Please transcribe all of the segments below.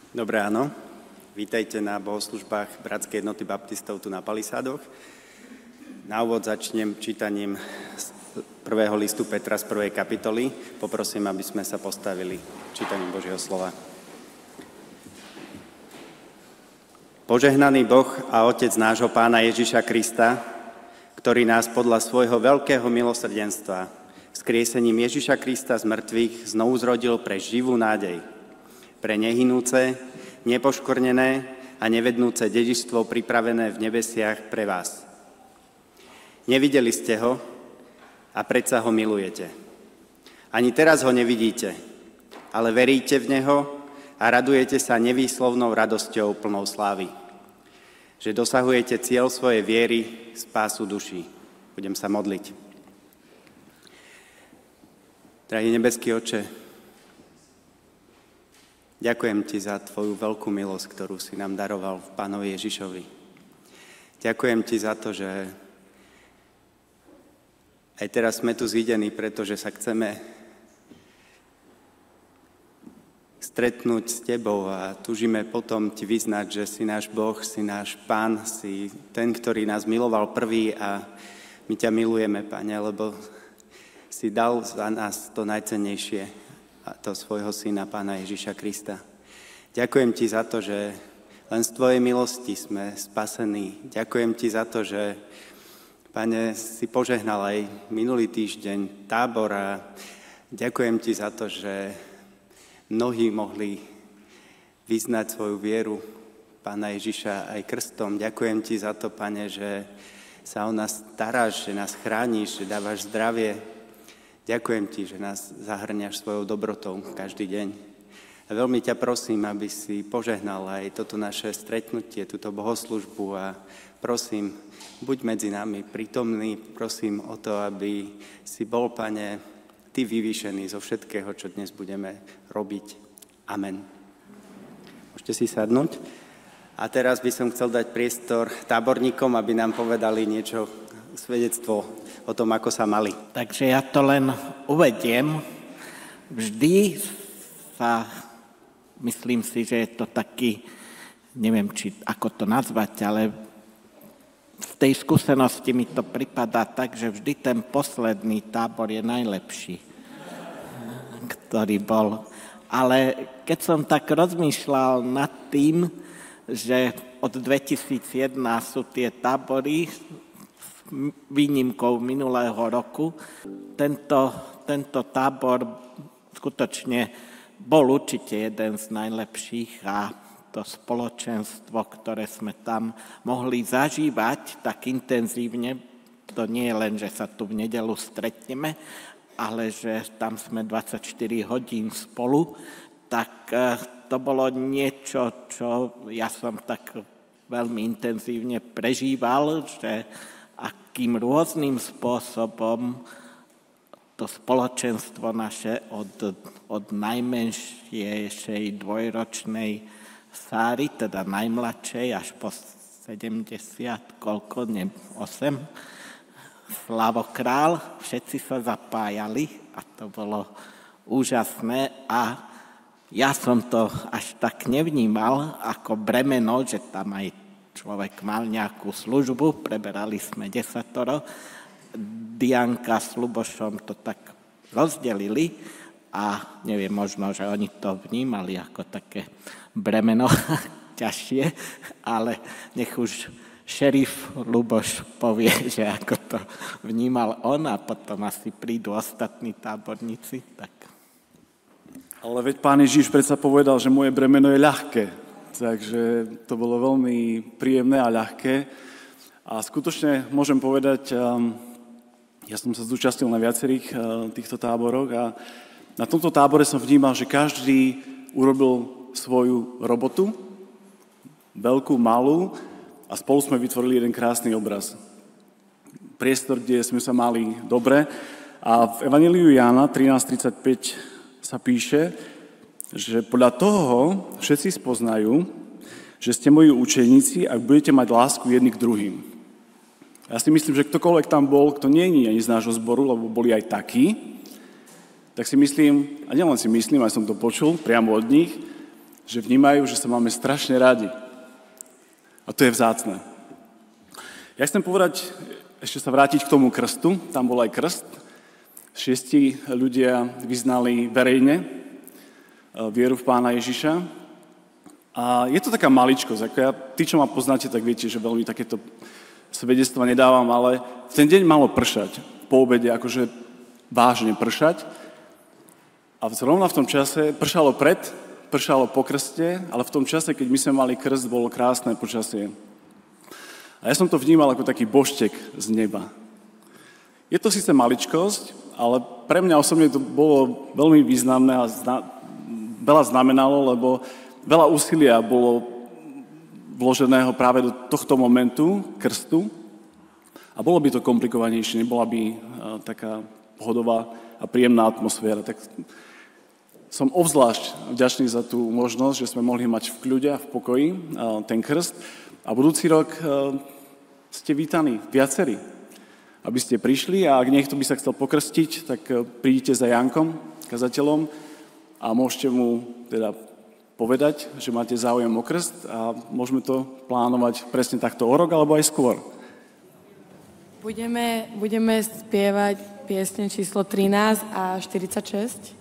Dobré ráno, vítajte na bohoslužbách Bratskej jednoty baptistov tu na Palisádoch. Na úvod začnem čítaním z prvého listu Petra z 1. kapitoly. Poprosím, aby sme sa postavili čítaním Božieho slova. Požehnaný Boh a Otec nášho Pána Ježiša Krista, ktorý nás podľa svojho veľkého milosrdenstva vzkriesením Ježiša Krista z mŕtvych znovu zrodil pre živú nádej, pre nehynúce, nepoškvrnené a nevednúce dedičstvo pripravené v nebesiach pre vás. Nevideli ste ho a predsa ho milujete. Ani teraz ho nevidíte, ale veríte v neho a radujete sa nevýslovnou radosťou plnou slávy, že dosahujete cieľ svojej viery, spásu duší. Budem sa modliť. Drahý nebeský Otče, ďakujem Ti za Tvoju veľkú milosť, ktorú si nám daroval v Pánovi Ježišovi. Ďakujem Ti za to, že aj teraz sme tu zídení, pretože sa chceme stretnúť s Tebou a túžime potom Ti vyznať, že si náš Boh, si náš Pán, si ten, ktorý nás miloval prvý a my ťa milujeme, Pane, lebo si dal za nás to najcennejšie, a to svojho Syna, Pána Ježiša Krista. Ďakujem Ti za to, že len z Tvojej milosti sme spasení. Ďakujem Ti za to, že, Pane, si požehnal aj minulý týždeň tábor a ďakujem Ti za to, že mnohí mohli vyznať svoju vieru Pána Ježiša aj krstom. Ďakujem Ti za to, Pane, že sa o nás staráš, že nás chrániš, že dávaš zdravie. Ďakujem Ti, že nás zahrňaš svojou dobrotou každý deň. A veľmi ťa prosím, aby si požehnal aj toto naše stretnutie, túto bohoslužbu a prosím, buď medzi nami prítomný, prosím o to, aby si bol, Pane, Ty vyvýšený zo všetkého, čo dnes budeme robiť. Amen. Môžete si sadnúť. A teraz by som chcel dať priestor táborníkom, aby nám povedali niečo, svedectvo o tom, ako sa mali. Takže ja to len uvediem. Vždy sa, myslím si, že je to taký, neviem, či ako to nazvať, ale z tej skúsenosti mi to pripadá tak, že vždy ten posledný tábor je najlepší, ktorý bol. Ale keď som tak rozmýšľal nad tým, že od 2001 sú tie tábory výnimkou minulého roku. Tento tábor skutočne bol určite jeden z najlepších a to spoločenstvo, ktoré sme tam mohli zažívať tak intenzívne, to nie je len, že sa tu v nedeľu stretneme, ale že tam sme 24 hodín spolu, tak to bolo niečo, čo ja som tak veľmi intenzívne prežíval, že akým rôznym spôsobom to spoločenstvo naše od najmenšej dvojročnej Sáry, teda najmladšej, až po 70, 8, Slavokrál, všetci sa zapájali a to bolo úžasné a ja som to až tak nevnímal ako bremeno, že tam aj človek mal nejakú službu, preberali sme 10. Dianka s Lubošom to tak rozdelili a neviem, možno, že oni to vnímali ako také bremeno ťažšie, ale nech už šerif Luboš povie, že ako to vnímal on a potom asi prídu ostatní táborníci. Tak. Ale veď Pán Ježiš predsa povedal, že moje bremeno je ľahké. Takže to bolo veľmi príjemné a ľahké. A skutočne môžem povedať, ja som sa zúčastnil na viacerých týchto táboroch a na tomto tábore som vnímal, že každý urobil svoju robotu, veľkú, malú, a spolu sme vytvorili jeden krásny obraz. Priestor, kde sme sa mali dobre. A v Evanjeliu Jána 13.35 sa píše, že podľa toho všetci spoznajú, že ste moji učeníci, ak budete mať lásku jedni k druhým. Ja si myslím, že ktokoľvek tam bol, kto nie je ani z nášho zboru, lebo boli aj takí, tak si myslím, a nielen si myslím, aj som to počul priamo od nich, že vnímajú, že sa máme strašne radi. A to je vzácne. Ja chcem povedať, ešte sa vrátiť k tomu krstu, tam bol aj krst. 6 ľudia vyznali verejne vieru v Pána Ježiša. A je to taká maličkosť, tí, čo ma poznáte, tak viete, že veľmi takéto svedectva nedávam, ale v ten deň malo pršať, po obede, akože vážne pršať. A zrovna v tom čase pršalo po krste, ale v tom čase, keď my sme mali krst, bolo krásne počasie. A ja som to vnímal ako taký božtek z neba. Je to síce maličkosť, ale pre mňa osobne to bolo veľmi významné a veľa znamenalo, lebo veľa úsilia bolo vloženého práve do tohto momentu krstu a bolo by to komplikovanejšie, nebola by taká pohodová a príjemná atmosféra. Tak som obzvlášť vďačný za tú možnosť, že sme mohli mať v kľude a v pokoji ten krst. A budúci rok ste vítaní viacerí, aby ste prišli a ak niekto by sa chcel pokrstiť, tak prídite za Jankom, kazateľom a môžete mu teda povedať, že máte záujem o krst a môžeme to plánovať presne takto o rok alebo aj skôr. Budeme spievať piesne číslo 13 a 46.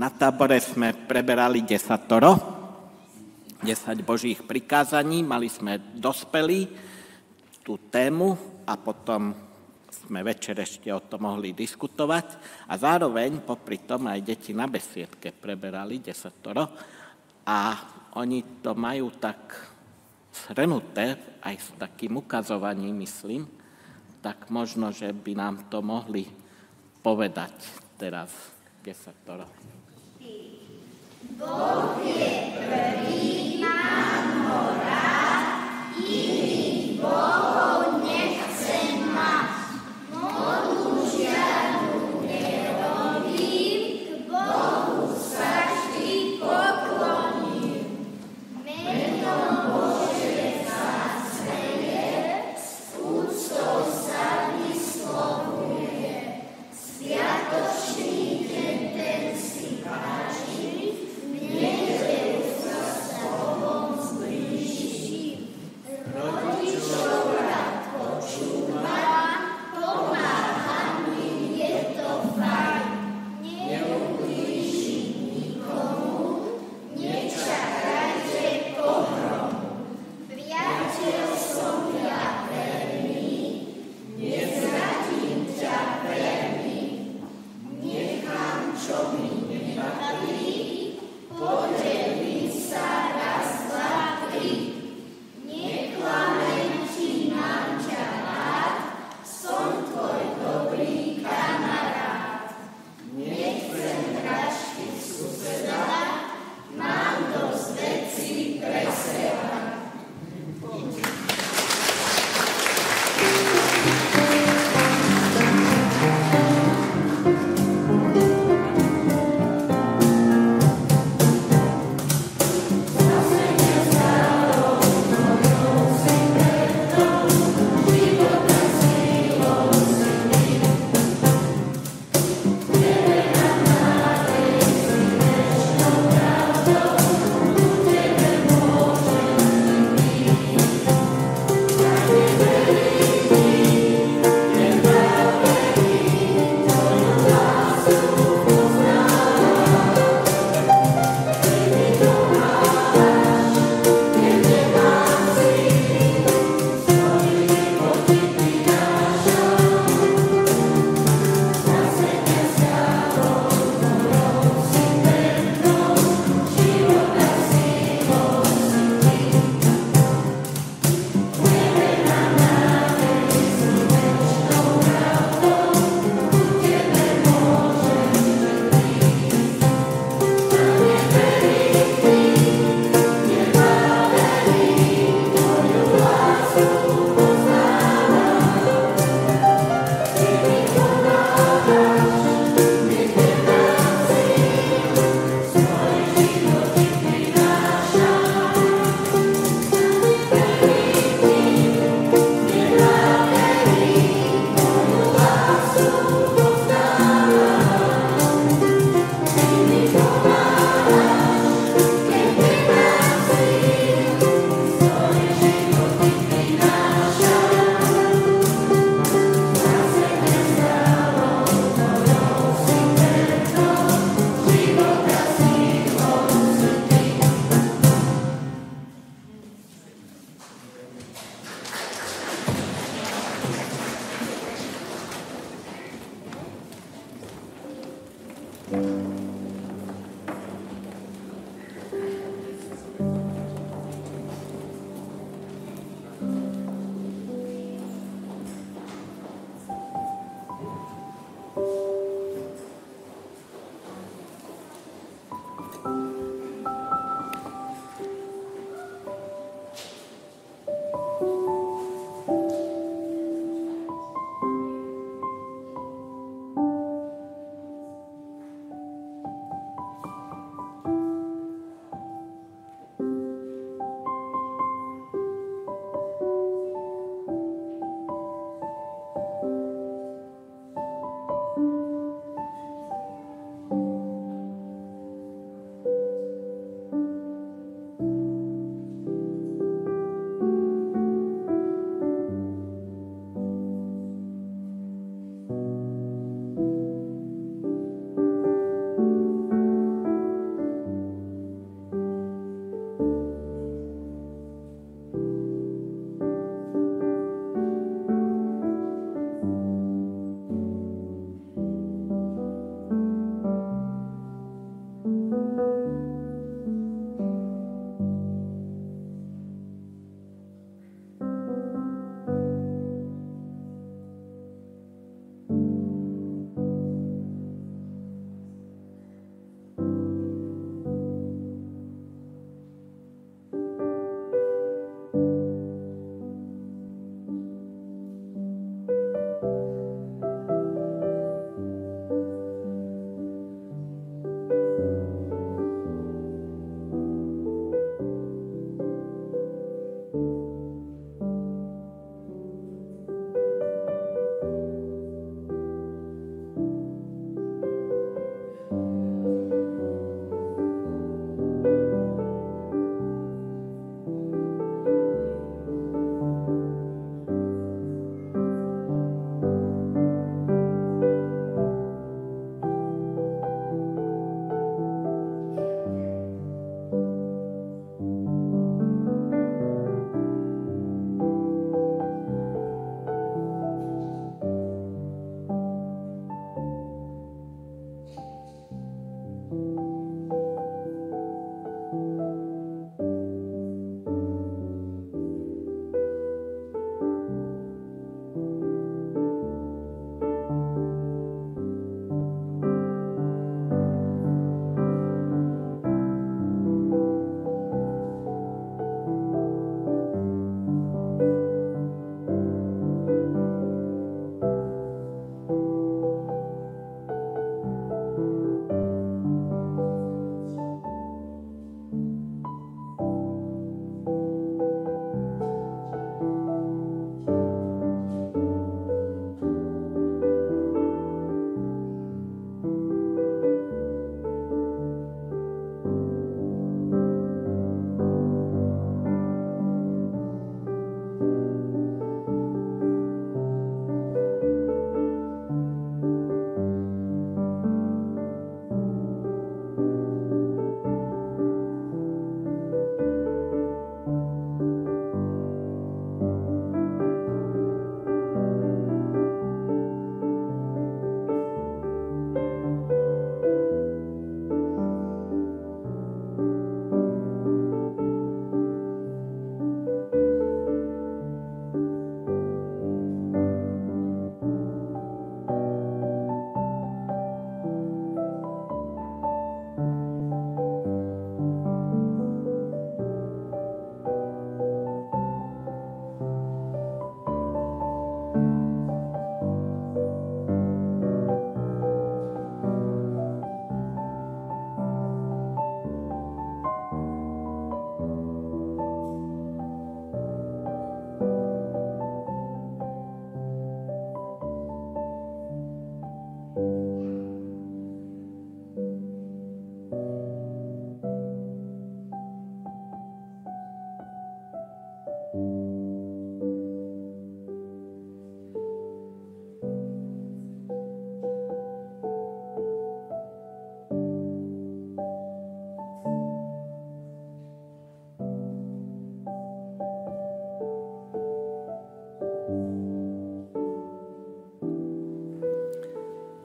Na tábore sme preberali 10 Božích prikázaní, mali sme dospelí tú tému a potom sme večer ešte o tom mohli diskutovať a zároveň popri tom aj deti na besiedke preberali 10 a oni to majú tak shrnuté aj s takým ukazovaním, myslím, tak možno, že by nám to mohli povedať teraz 10. Boh je prvý Pán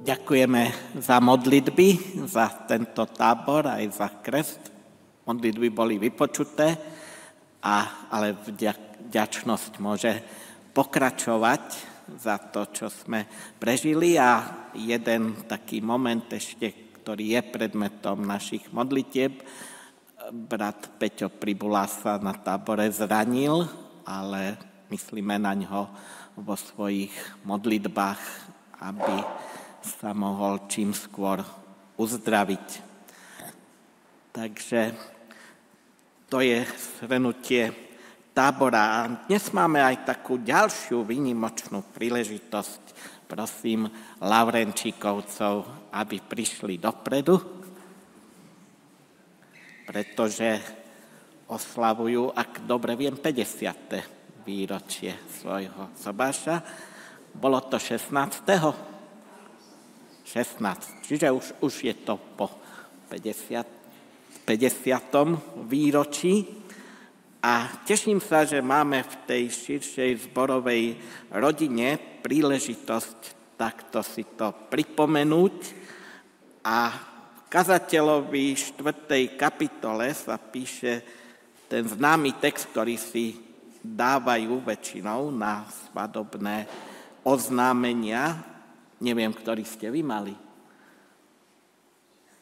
Ďakujeme za modlitby, za tento tábor, aj za krst. Modlitby boli vypočuté, ale vďačnosť môže pokračovať za to, čo sme prežili. A jeden taký moment ešte, ktorý je predmetom našich modlitieb. Brat Peťo Pribula sa na tábore zranil, ale myslíme na ňo vo svojich modlitbách, aby sa mohol čím skôr uzdraviť. Takže to je shrnutie tábora. A dnes máme aj takú ďalšiu výnimočnú príležitosť. Prosím Laurenčíkovcov, aby prišli dopredu, pretože oslavujú, ak dobre viem, 50. výročie svojho sobáša. Bolo to 16. 16. Čiže už je to po 50. výročí. A teším sa, že máme v tej širšej zborovej rodine príležitosť takto si to pripomenúť. A v kazateľovi 4. kapitole sa píše ten známy text, ktorý si dávajú väčšinou na svadobné oznámenia. Neviem, ktorý ste vy mali.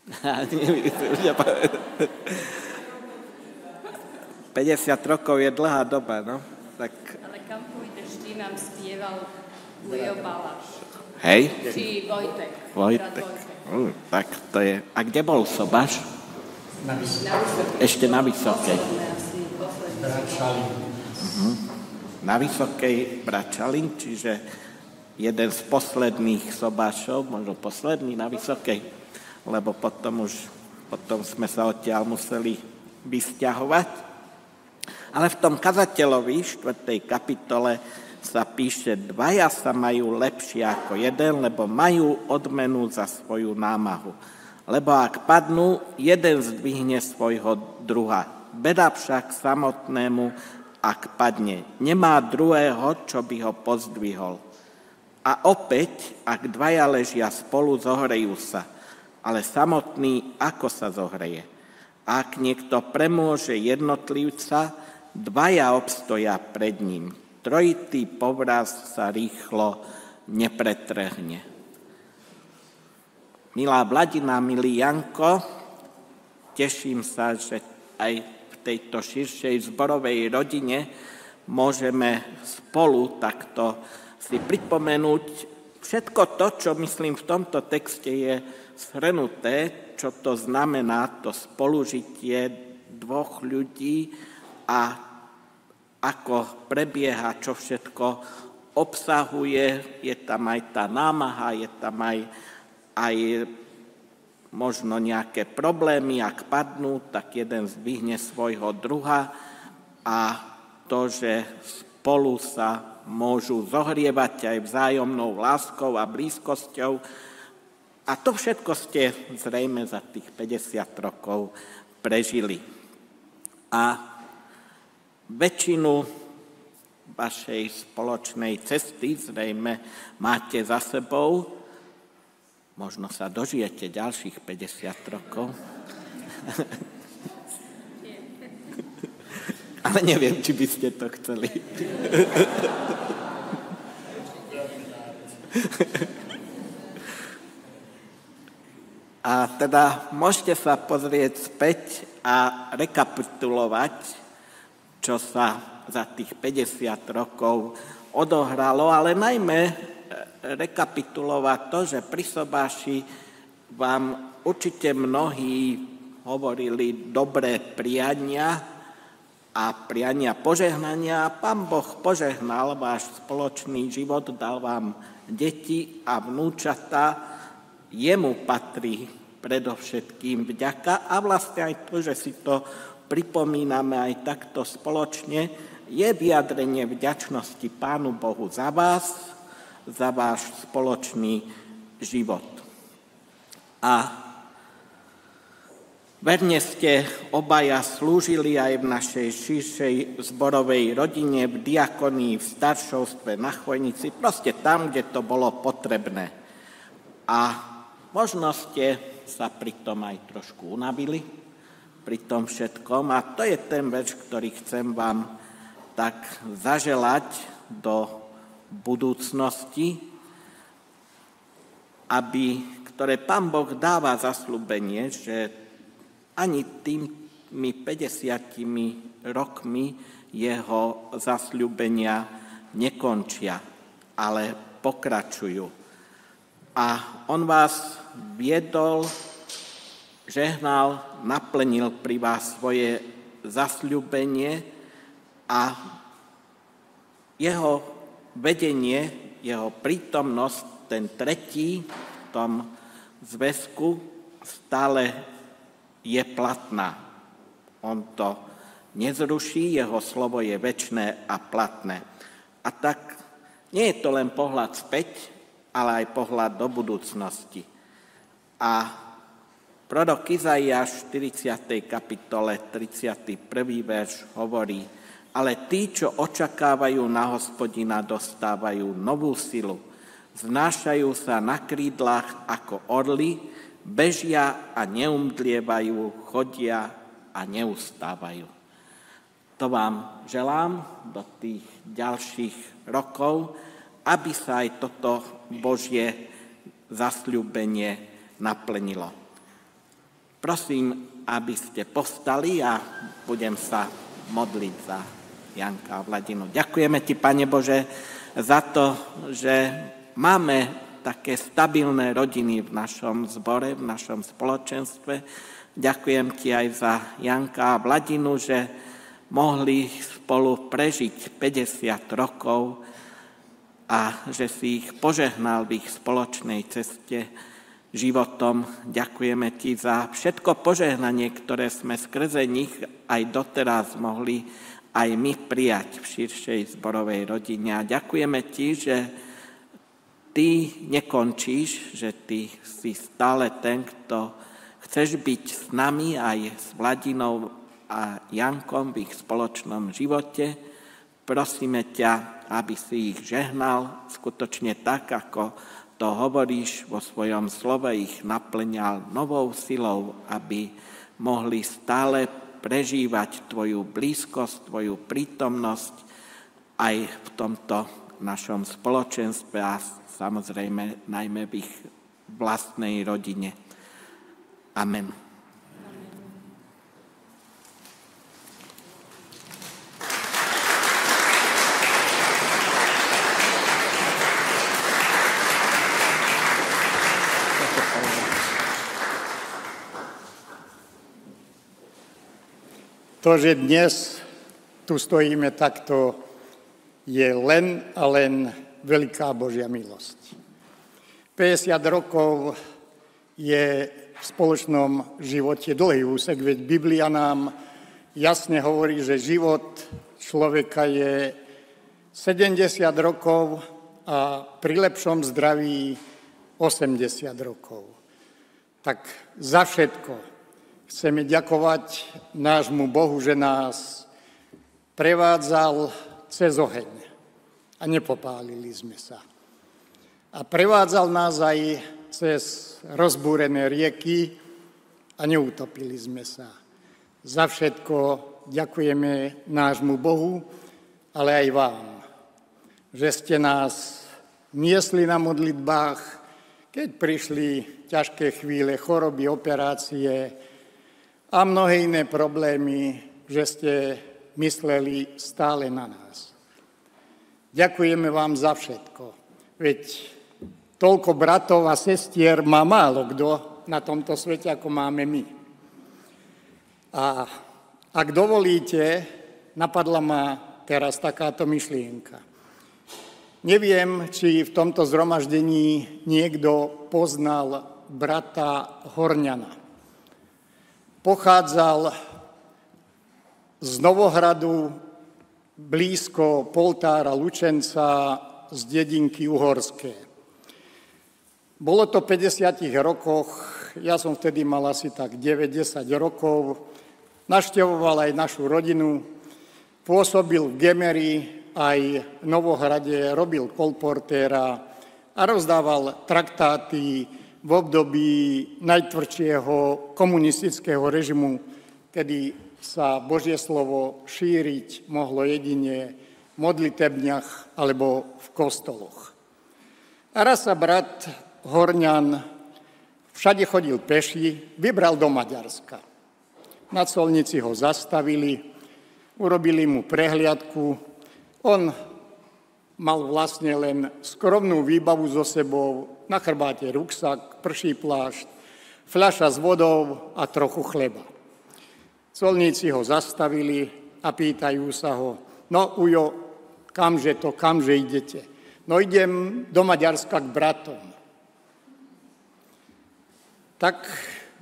50 rokov je dlhá doba, no? Tak... Ale kam pôjdeš, ty nám spieval Ujo Baláš. Hej? Či Vojtek. Vojtek. Tak to je... A kde bol sobáš? Na Vysokej. Ešte na Vysokej. Bračalín. Na Vysokej Bračalín, čiže jeden z posledných sobášov, možno posledný na Vysokej, lebo potom sme sa odtiaľ museli vysťahovať. Ale v tom kazateľovi 4. kapitole sa píše: dvaja sa majú lepšie ako jeden, lebo majú odmenu za svoju námahu. Lebo ak padnú, jeden zdvihne svojho druha. Beda však samotnému, ak padne. Nemá druhého, čo by ho pozdvihol. A opäť, ak dvaja ležia spolu, zohrejú sa, ale samotný ako sa zohreje. Ak niekto premôže jednotlivca, dvaja obstoja pred ním. Trojitý povraz sa rýchlo nepretrhne. Milá Vladina, milý Janko, teším sa, že aj v tejto širšej zborovej rodine môžeme spolu takto si pripomenúť všetko to, čo myslím v tomto texte je shrnuté, čo to znamená, to spolužitie dvoch ľudí a ako prebieha, čo všetko obsahuje. Je tam aj tá námaha, je tam aj možno nejaké problémy, ak padnú, tak jeden zdvihne svojho druha a to, že spolu sa môžu zohrievať aj vzájomnou láskou a blízkosťou. A to všetko ste zrejme za tých 50 rokov prežili. A väčšinu vašej spoločnej cesty zrejme máte za sebou. Možno sa dožijete ďalších 50 rokov. Ale neviem, či by ste to chceli. A teda môžete sa pozrieť späť a rekapitulovať, čo sa za tých 50 rokov odohralo, ale najmä rekapitulovať to, že pri sobáši vám určite mnohí hovorili dobré priania a priania požehnania. Pán Boh požehnal váš spoločný život, dal vám deti a vnúčata. Jemu patrí predovšetkým vďaka a vlastne aj to, že si to pripomíname aj takto spoločne, je vyjadrenie vďačnosti Pánu Bohu za vás, za váš spoločný život. A verne ste obaja slúžili aj v našej širšej zborovej rodine, v diakonii, v staršovstve, na Chojnici, proste tam, kde to bolo potrebné. A možno ste sa pri tom aj trošku unavili, pri tom všetkom. A to je ten verš, ktorý chcem vám tak zaželať do budúcnosti, ktoré Pán Boh dáva zasľúbenie, že ani tými 50 rokmi jeho zasľúbenia nekončia, ale pokračujú. A on vás viedol, žehnal, naplnil pri vás svoje zasľúbenie a jeho vedenie, jeho prítomnosť, ten tretí v tom zväzku stále je platná. On to nezruší, jeho slovo je večné a platné. A tak nie je to len pohľad späť, ale aj pohľad do budúcnosti. A prorok Izaiáš v 40. kapitole 31. verš hovorí: ale tí, čo očakávajú na Hospodina, dostávajú novú silu. Vznášajú sa na krídlach ako orly, bežia a neumdlievajú, chodia a neustávajú. To vám želám do tých ďalších rokov, aby sa aj toto Božie zasľúbenie naplnilo. Prosím, aby ste povstali a budem sa modliť za Janka a Vladinu. Ďakujeme ti, Pane Bože, za to, že máme také stabilné rodiny v našom zbore, v našom spoločenstve. Ďakujem ti aj za Janka a Vladinu, že mohli spolu prežiť 50 rokov a že si ich požehnal v ich spoločnej ceste životom. Ďakujeme ti za všetko požehnanie, ktoré sme skrze nich aj doteraz mohli aj my prijať v širšej zborovej rodine. A ďakujeme ti, že ty nekončíš, že ty si stále ten, kto chceš byť s nami aj s Vladinou a Jankom v ich spoločnom živote. Prosíme ťa, aby si ich žehnal skutočne tak, ako to hovoríš vo svojom slove, ich naplňal novou silou, aby mohli stále prežívať tvoju blízkosť, tvoju prítomnosť aj v tomto našom spoločenstve a samozrejme najmä v ich vlastnej rodine. Amen. To, že dnes tu stojíme takto, je len a len veľká Božia milosť. 50 rokov je v spoločnom živote dlhý úsek, veď Biblia nám jasne hovorí, že život človeka je 70 rokov a pri lepšom zdraví 80 rokov. Tak za všetko chceme ďakovať nášmu Bohu, že nás prevádzal cez oheň a nepopálili sme sa. A prevádzal nás aj cez rozbúrené rieky a neutopili sme sa. Za všetko ďakujeme nášmu Bohu, ale aj vám, že ste nás niesli na modlitbách, keď prišli ťažké chvíle, choroby, operácie a mnohé iné problémy, že ste mysleli stále na nás. Ďakujeme vám za všetko, veď toľko bratov a sestier má málo kto na tomto svete, ako máme my. A ak dovolíte, napadla ma teraz takáto myšlienka. Neviem, či v tomto zhromaždení niekto poznal brata Horňana. Pochádzal z Novohradu, blízko Poltára Lučenca, z dedinky Uhorské. Bolo to v 50 rokoch, ja som vtedy mal asi tak 9-10 rokov, navštevoval aj našu rodinu, pôsobil v Gemeri, aj v Novohrade, robil kolportéra a rozdával traktáty v období najtvrdšieho komunistického režimu, kedy sa Božie slovo šíriť mohlo jedine v modlitebniach alebo v kostoloch. A raz sa brat Horňan všade chodil peši, vybral do Maďarska. Na colnici ho zastavili, urobili mu prehliadku. On mal vlastne len skromnú výbavu so sebou, na chrbáte ruksak, prší plášť, fľaša s vodou a trochu chleba. Colníci ho zastavili a pýtajú sa ho, no ujo, kamže idete? No idem do Maďarska k bratom. Tak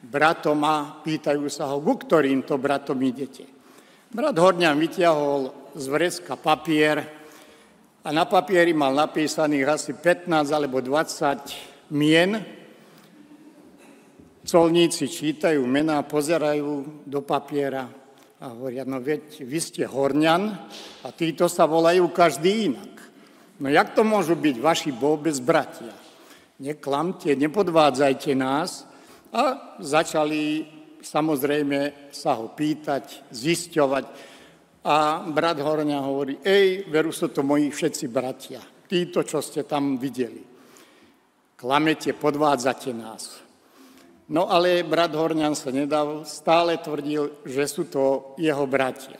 bratom a pýtajú sa ho, ku ktorým to bratom idete? Brat Horňan vytiahol z vrecka papier a na papieri mal napísaných asi 15 alebo 20 mien. Colníci čítajú mená, pozerajú do papiera a hovoria, no veď, vy ste Horňan a títo sa volajú každý inak. No jak to môžu byť vaši vôbec bratia? Neklamte, nepodvádzajte nás. A začali samozrejme sa ho pýtať, zisťovať. A brat Horňan hovorí, veru sú to moji všetci bratia, títo, čo ste tam videli. Klamete, podvádzate nás. No ale brat Horňan sa nedal, stále tvrdil, že sú to jeho bratia.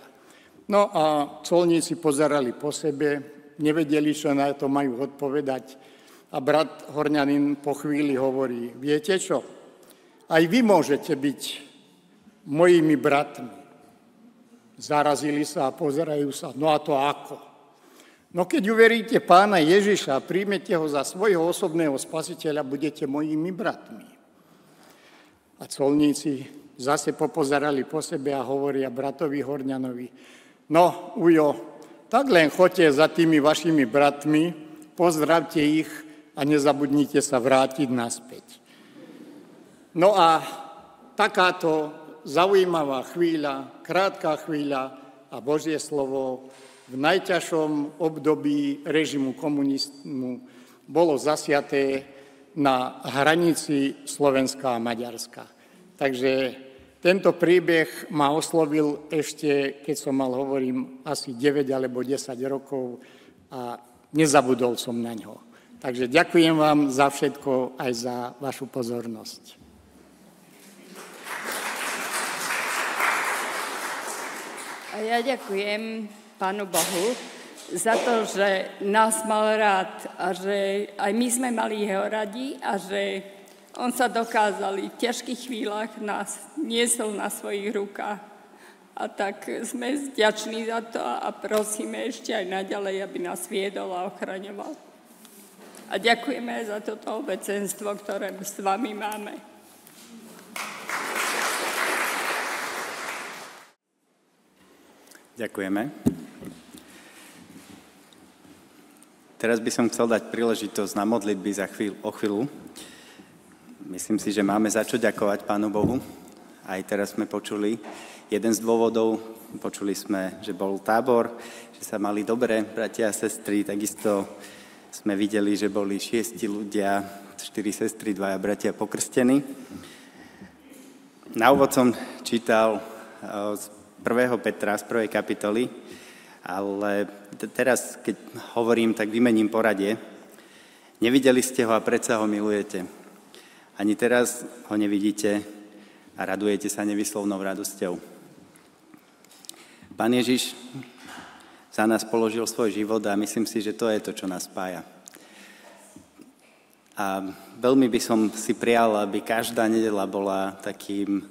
No a colníci pozerali po sebe, nevedeli, čo na to majú odpovedať. A brat Horňanin po chvíli hovorí, viete čo, aj vy môžete byť mojimi bratmi. Zarazili sa a pozerajú sa, no a to ako? No keď uveríte Pána Ježiša a príjmete ho za svojho osobného spasiteľa, budete mojimi bratmi. A colníci zase popozerali po sebe a hovoria bratovi Horňanovi, no ujo, tak len choďte za tými vašimi bratmi, pozdravte ich a nezabudnite sa vrátiť naspäť. No a takáto zaujímavá chvíľa, krátka chvíľa a Božie slovo v najťažšom období režimu komunizmu bolo zasiaté na hranici Slovenska a Maďarska. Takže tento príbeh ma oslovil ešte, keď som mal, hovorím, asi 9 alebo 10 rokov a nezabudol som na ňo. Takže ďakujem vám za všetko, aj za vašu pozornosť. A ja ďakujem Pánu Bohu za to, že nás mal rád a že aj my sme mali jeho radi a že on sa dokázal v ťažkých chvíľach nás niesol na svojich rukách. A tak sme vďační za to a prosíme ešte aj naďalej, aby nás viedol a ochraňoval. A ďakujeme aj za toto obecenstvo, ktoré s vami máme. Ďakujeme. Teraz by som chcel dať príležitosť na modlitby o chvíľu. Myslím si, že máme za čo ďakovať Pánu Bohu. Aj teraz sme počuli jeden z dôvodov. Počuli sme, že bol tábor, že sa mali dobre bratia a sestry. Takisto sme videli, že boli 6 ľudia, 4 sestry, 2 bratia pokrstení. Na úvod som čítal z 1. Petra, z 1. kapitoly, ale teraz, keď hovorím, tak vymením poradie. Nevideli ste ho a predsa ho milujete. Ani teraz ho nevidíte a radujete sa nevyslovnou radosťou. Pán Ježiš za nás položil svoj život a myslím si, že to je to, čo nás spája. A veľmi by som si prial, aby každá nedeľa bola takým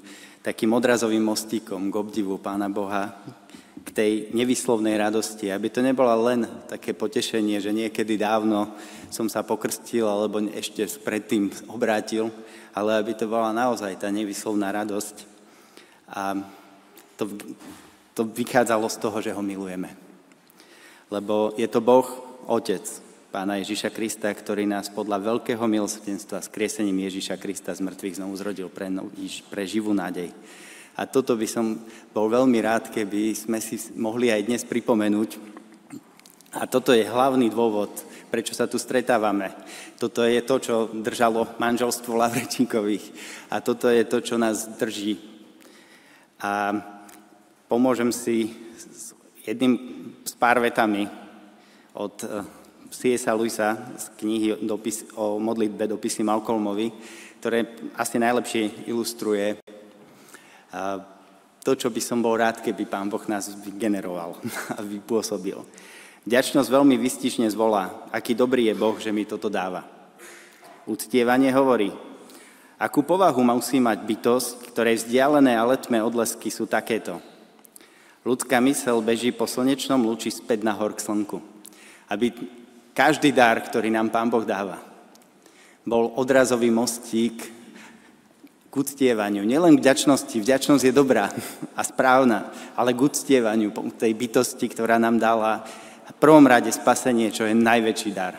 odrazovým mostíkom k obdivu Pána Boha, k tej nevyslovnej radosti, aby to nebola len také potešenie, že niekedy dávno som sa pokrstil alebo ešte predtým obrátil, ale aby to bola naozaj tá nevyslovná radosť. A to vychádzalo z toho, že ho milujeme. Lebo je to Boh, Otec Pána Ježiša Krista, ktorý nás podľa veľkého milosrdenstva skriesením Ježiša Krista z mŕtvych znovu zrodil pre živú nádej. A toto by som bol veľmi rád, keby sme si mohli aj dnes pripomenúť. A toto je hlavný dôvod, prečo sa tu stretávame. Toto je to, čo držalo manželstvo Lavrenčíkových a toto je to, čo nás drží. A pomôžem si s pár vetami od C.S. Lewisa z knihy o modlitbe dopisy Malcolmovi, ktoré asi najlepšie ilustruje to, čo by som bol rád, keby Pán Boh nás vygeneroval a vypôsobil. Vďačnosť veľmi vystižne zvolá, aký dobrý je Boh, že mi toto dáva. Uctievanie hovorí, akú povahu musí mať bytosť, ktorej vzdialené a letmé odlesky sú takéto. Ľudská myseľ beží po slnečnom lúči späť nahor k slnku. Aby každý dar, ktorý nám Pán Boh dáva, bol odrazový mostík k uctievaniu. Nielen k vďačnosti. Vďačnosť je dobrá a správna, ale k uctievaniu tej bytosti, ktorá nám dala v prvom rade spasenie, čo je najväčší dar.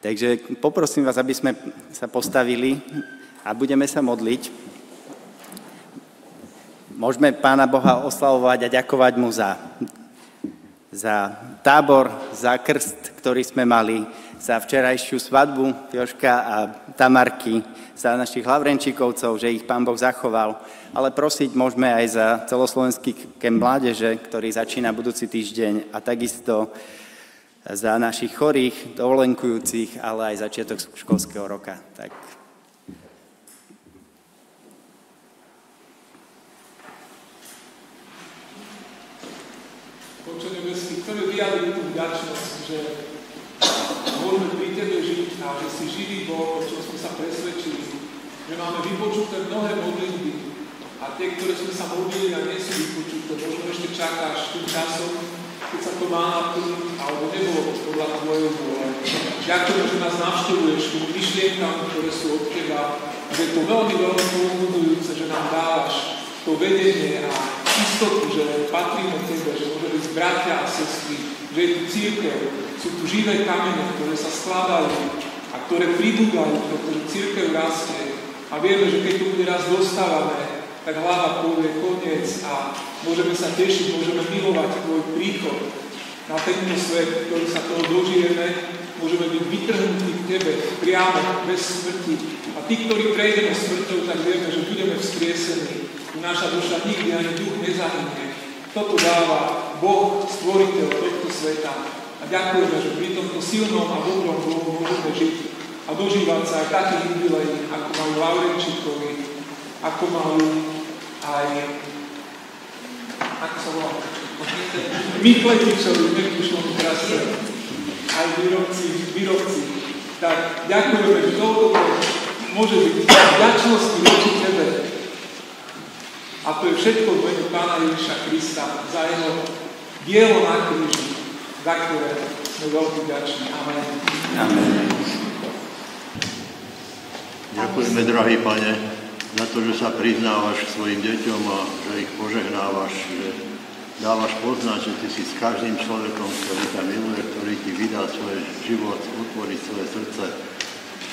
Takže poprosím vás, aby sme sa postavili a budeme sa modliť. Môžeme Pána Boha oslavovať a ďakovať mu za tábor, za krst, ktorý sme mali, za včerajšiu svadbu Jožka a Tamarky, za našich Lavrenčíkovcov, že ich Pán Boh zachoval. Ale prosiť môžeme aj za celoslovenský kemp mládeže, ktorý začína budúci týždeň a takisto za našich chorých, dovolenkujúcich, ale aj začiatok školského roka. Tak. Oče nebeský, chceme vyjadriť tú vďačnosť, že môžeme pri Tebe žiť a že si živý Boh, o čom sme sa presvedčili, že máme vypočuté mnohé modlitby a tie, ktoré sme sa modlili a nie sú vypočuté, možno ešte čakáš tým časom, keď sa to má naplniť, alebo nebolo podľa Tvojho vôle. Ďakujem, že nás navštevuješ tým myšlienkam, ktoré sú od Teba, a že je to veľmi, veľmi povzbudzujúce, že nám dávaš to vedenie a istotu, že patríme Tebe, že môžeme byť bratia a sestry, že je tu cirkev, sú tu živé kamene, ktoré sa skladajú a ktoré pribúdajú, pretože cirkev rastie. A vieme, že keď tu bude raz dostávame, tak hlava povie koniec a môžeme sa tešiť, môžeme milovať Tvoj príchod na tento svet, ktorý sa toho dožijeme, môžeme byť vytrhnutí k Tebe priamo, bez smrti. A tí, ktorí prejdeme smrťou, tak vieme, že budeme vzkriesení. Naša duša nikdy ani duch nezahynie. Toto dáva Boh, stvoriteľ tohto sveta. A ďakujeme, že pri tomto silnom a dobrom Bohu môžeme žiť a dožívať sa aj takých jubilejí, ako majú Lavrenčíkovi, ako majú aj, ako sa volá, Mikletičovi, nevyšlom teraz aj výrobci. Tak ďakujeme, že toto môže byť vďačnosti voči Tebe. A to je všetko v mene Pána Ježiša Krista za jeho dielo na kríži, za ktoré sme veľmi vďační. Amen. Amen. Ďakujeme, drahý Pane, za to, že sa priznávaš k svojim deťom a že ich požehnávaš, že dávaš poznať, že Ty si s každým človekom, ktorý ťa miluje, ktorý Ti vydá svoj život, otvoriť svoje srdce.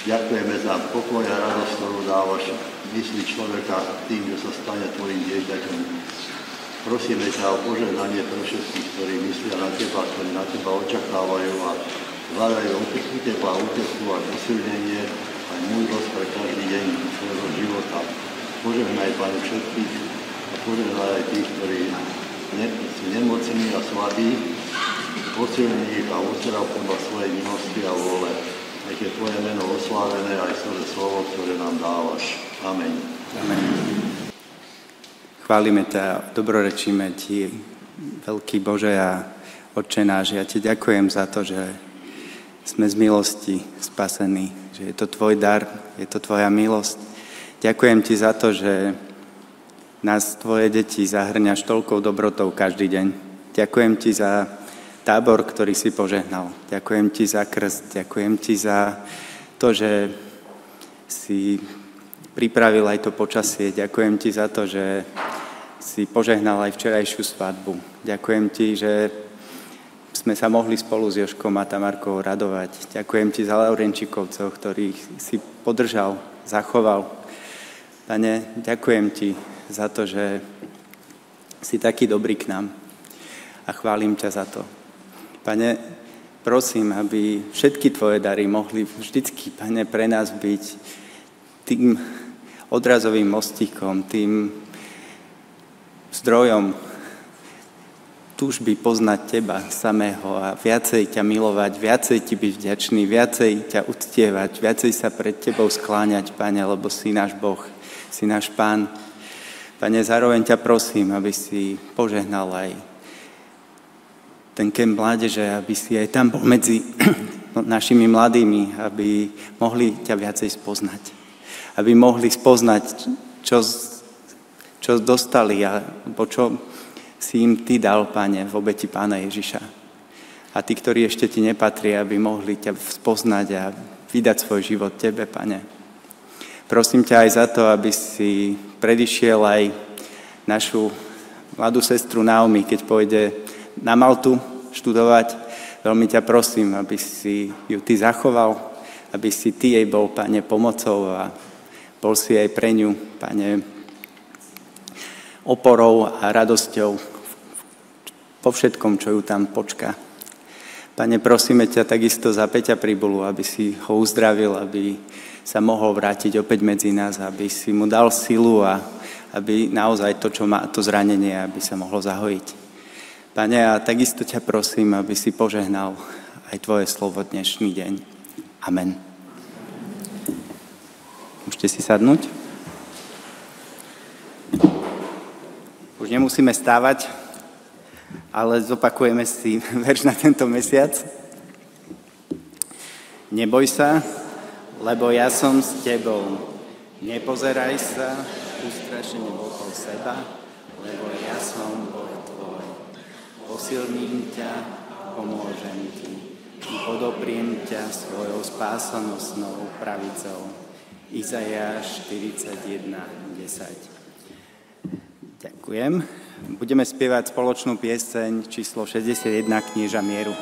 Ďakujeme za pokoj a radosť, ktorú dávaš mysli človeka tým, že sa stane Tvojim dieťaťom. Prosíme ťa o požehnanie pre všetkých, ktorí myslia na Teba, ktorí na Teba očakávajú a hľadajú u Teba útechu a posilnenie aj múdrosť pre každý deň svojho života. Požehnaj, Pane, všetkých a požehnaj aj tých, ktorí sú nemocní a slabí, posilní ich a uzdrav podľa svojej milosti a vôle. Nech je Tvoje meno oslávené aj svoje slovo, ktoré nám dávaš. Amen. Amen. Chválime ťa, dobrorečíme Ti, veľký Bože a Otče náš. Ja Ti ďakujem za to, že sme z milosti spasení, že je to Tvoj dar, je to Tvoja milosť. Ďakujem Ti za to, že nás, Tvoje deti, zahrňaš toľkou dobrotou každý deň. Ďakujem Ti za tábor, ktorý si požehnal. Ďakujem Ti za krst, ďakujem Ti za to, že si pripravil aj to počasie. Ďakujem Ti za to, že si požehnal aj včerajšiu svadbu. Ďakujem Ti, že sme sa mohli spolu s Jožkom a Tamarkou radovať. Ďakujem Ti za Lavrenčíkovcov, ktorých si podržal, zachoval. Pane, ďakujem Ti za to, že si taký dobrý k nám a chválim ťa za to. Pane, prosím, aby všetky Tvoje dary mohli vždycky, Pane, pre nás byť tým odrazovým mostíkom, tým zdrojom túžby poznať Teba samého a viacej ťa milovať, viacej Ti byť vďačný, viacej ťa uctievať, viacej sa pred Tebou skláňať, Pane, lebo si náš Boh, si náš Pán. Pane, zároveň ťa prosím, aby si požehnal aj ten kemp mládeže, aby si aj tam bol medzi našimi mladými, aby mohli ťa viacej spoznať. Aby mohli spoznať, čo dostali, alebo čo si im Ty dal, Pane, v obeti Pána Ježiša. A tí, ktorí ešte Ti nepatria, aby mohli ťa spoznať a vydať svoj život Tebe, Pane. Prosím ťa aj za to, aby si predišiel aj našu mladú sestru Naomi, keď pôjde na Maltu študovať. Veľmi ťa prosím, aby si ju Ty zachoval, aby si Ty jej bol, Pane, pomocou a bol si aj pre ňu, Pane, oporou a radosťou po všetkom, čo ju tam počká. Pane, prosíme ťa takisto za Peťa Pribulu, aby si ho uzdravil, aby sa mohol vrátiť opäť medzi nás, aby si mu dal silu a aby naozaj to, čo má to zranenie, aby sa mohlo zahojiť. Pane, a takisto ťa prosím, aby si požehnal aj Tvoje slovo dnešný deň. Amen. Môžete si sadnúť. Už nemusíme stávať, ale zopakujeme si verš na tento mesiac. Neboj sa, lebo ja som s tebou. Nepozeraj sa ustrašene okolo seba, lebo ja som Boh tvoj. Posilním ťa, pomôžem ti i podopriem ťa svojou spásonosnou pravicou. Izaiáš 41:10. Ďakujem. Budeme spievať spoločnú pieseň číslo 61 Knieža mieru.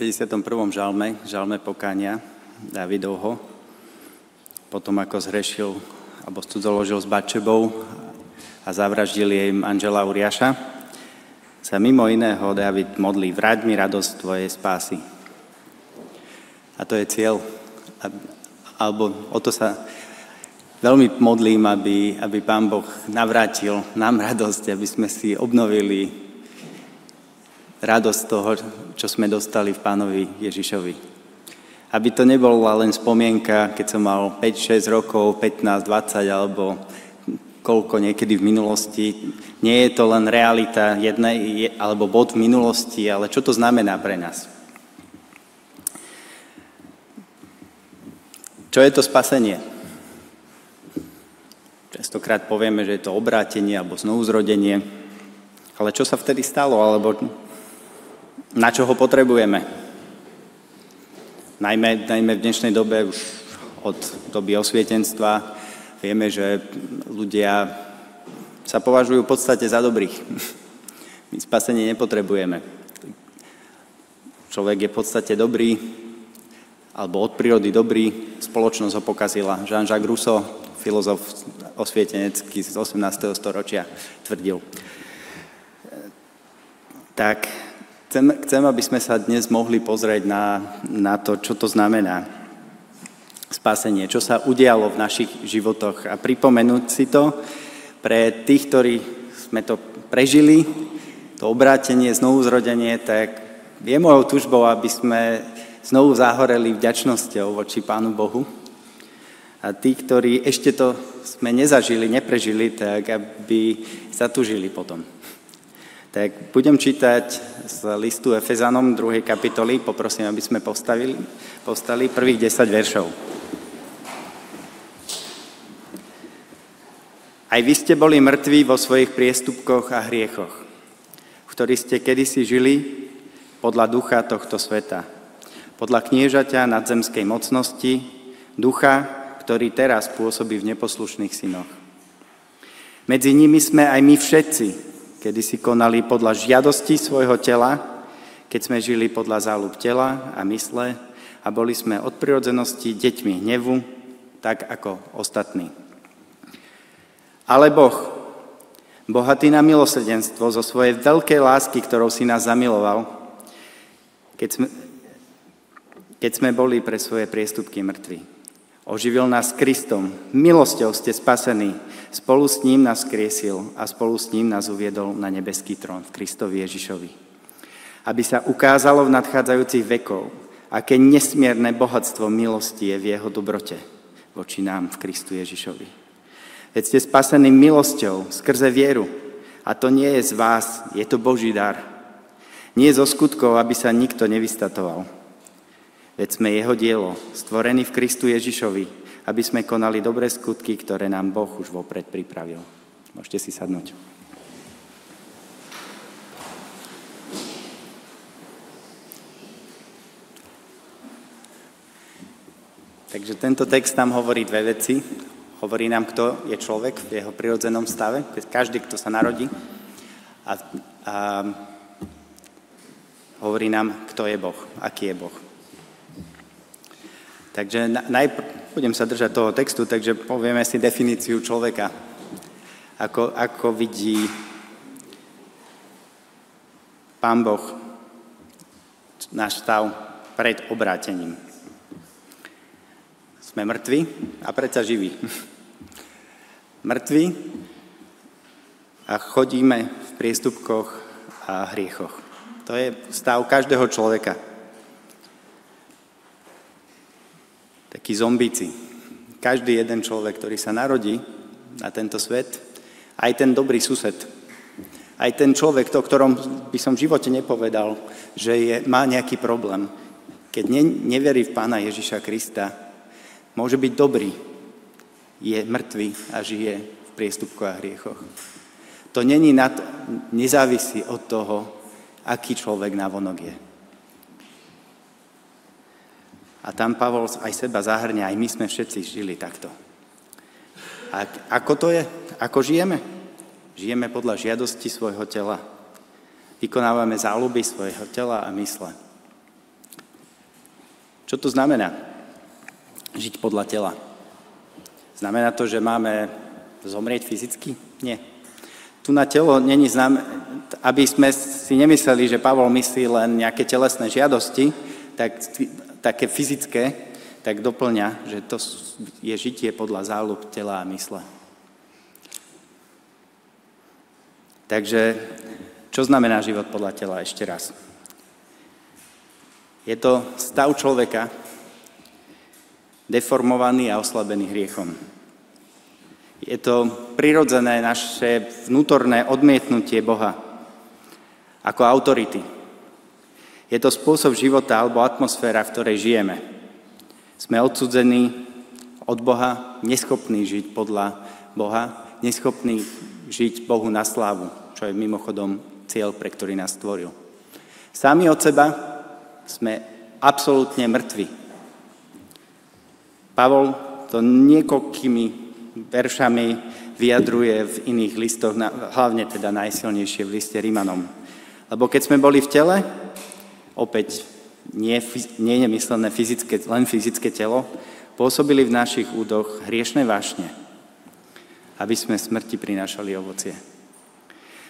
V 51. žalme pokánia Dávidovho, potom ako zhrešil alebo cudzoložil s Batšebou a zavraždil jej manžela Uriáša, sa mimo iného Dávid modlí: vráť mi radosť tvojej spásy. A to je cieľ. Alebo o to sa veľmi modlím, aby Pán Boh navrátil nám radosť, aby sme si obnovili radosť toho, čo sme dostali v Pánovi Ježišovi. Aby to nebola len spomienka, keď som mal 5-6 rokov, 15, 20 alebo koľko niekedy v minulosti. Nie je to len realita jednej alebo bod v minulosti, ale čo to znamená pre nás? Čo je to spasenie? Častokrát povieme, že je to obrátenie alebo znovuzrodenie. Ale čo sa vtedy stalo? Alebo na čo ho potrebujeme? Najmä v dnešnej dobe, už od doby osvietenstva, vieme, že ľudia sa považujú v podstate za dobrých. My spasenie nepotrebujeme. Človek je v podstate dobrý, alebo od prírody dobrý, spoločnosť ho pokazila. Jean-Jacques Rousseau, filozof osvietenecký z 18. storočia, tvrdil. Tak chcem, aby sme sa dnes mohli pozrieť na to, čo to znamená spasenie, čo sa udialo v našich životoch a pripomenúť si to pre tých, ktorí sme to prežili, to obrátenie, znovuzrodenie, tak je mojou túžbou, aby sme znovu zahoreli vďačnosťou voči Pánu Bohu. A tí, ktorí ešte to sme nezažili, neprežili, tak aby zatúžili potom. Tak budem čítať z listu Efezanom 2. kapitoly, poprosím, aby sme povstali prvých 10 veršov. Aj vy ste boli mŕtvi vo svojich priestupkoch a hriechoch, v ktorých ste kedysi žili podľa ducha tohto sveta, podľa kniežaťa nadzemskej mocnosti, ducha, ktorý teraz pôsobí v neposlušných synoch. Medzi nimi sme aj my všetci, kedy si konali podľa žiadosti svojho tela, keď sme žili podľa záľub tela a mysle a boli sme od prirodzenosti deťmi hnevu, tak ako ostatní. Ale Boh, bohatý na milosrdenstvo zo svojej veľkej lásky, ktorou si nás zamiloval, keď sme boli pre svoje priestupky mŕtvi. Oživil nás Kristom, milosťou ste spasení, spolu s ním nás skriesil a spolu s ním nás uviedol na nebeský trón v Kristovi Ježišovi. Aby sa ukázalo v nadchádzajúcich vekov, aké nesmierne bohatstvo milosti je v jeho dobrote voči nám v Kristu Ježišovi. Veď ste spasení milosťou skrze vieru a to nie je z vás, je to Boží dar. Nie zo skutkov, aby sa nikto nevystatoval. Veď sme jeho dielo, stvorení v Kristu Ježišovi, aby sme konali dobré skutky, ktoré nám Boh už vopred pripravil. Môžete si sadnúť. Takže tento text nám hovorí dve veci. Hovorí nám, kto je človek v jeho prirodzenom stave, každý, kto sa narodí. A hovorí nám, kto je Boh, aký je Boh. Takže najprv budem sa držať toho textu, takže povieme si definíciu človeka. Ako vidí Pán Boh náš stav pred obrátením. Sme mŕtvi a predsa živí. Mŕtvi a chodíme v priestupkoch a hriechoch. To je stav každého človeka. Takí zombíci. Každý jeden človek, ktorý sa narodí na tento svet, aj ten dobrý sused, aj ten človek, o ktorom by som v živote nepovedal, že má nejaký problém. Keď neverí v Pána Ježiša Krista, môže byť dobrý, je mŕtvý a žije v priestupkoch a hriechoch. To nezávisí od toho, aký človek navonok je. A tam Pavol aj seba zahrňa, aj my sme všetci žili takto. A ako to je? Ako žijeme? Žijeme podľa žiadosti svojho tela. Vykonávame záľuby svojho tela a mysle. Čo to znamená? Žiť podľa tela. Znamená to, že máme zomrieť fyzicky? Nie. Tu na telo není aby sme si nemysleli, že Pavol myslí len nejaké telesné žiadosti, tak také fyzické, tak doplňa, že to je žitie podľa záľub tela a mysle. Takže, čo znamená život podľa tela? Ešte raz. Je to stav človeka, deformovaný a oslabený hriechom. Je to prirodzené naše vnútorné odmietnutie Boha ako autority. Je to spôsob života alebo atmosféra, v ktorej žijeme. Sme odsudzení od Boha, neschopní žiť podľa Boha, neschopní žiť Bohu na slávu, čo je mimochodom cieľ, pre ktorý nás stvoril. Sami od seba sme absolútne mŕtvi. Pavol to niekoľkými veršami vyjadruje v iných listoch, hlavne teda najsilnejšie v liste Rimanom. Lebo keď sme boli v tele, opäť nie je myslené len fyzické telo, pôsobili v našich údoch hriešne vášne, aby sme smrti prinášali ovocie.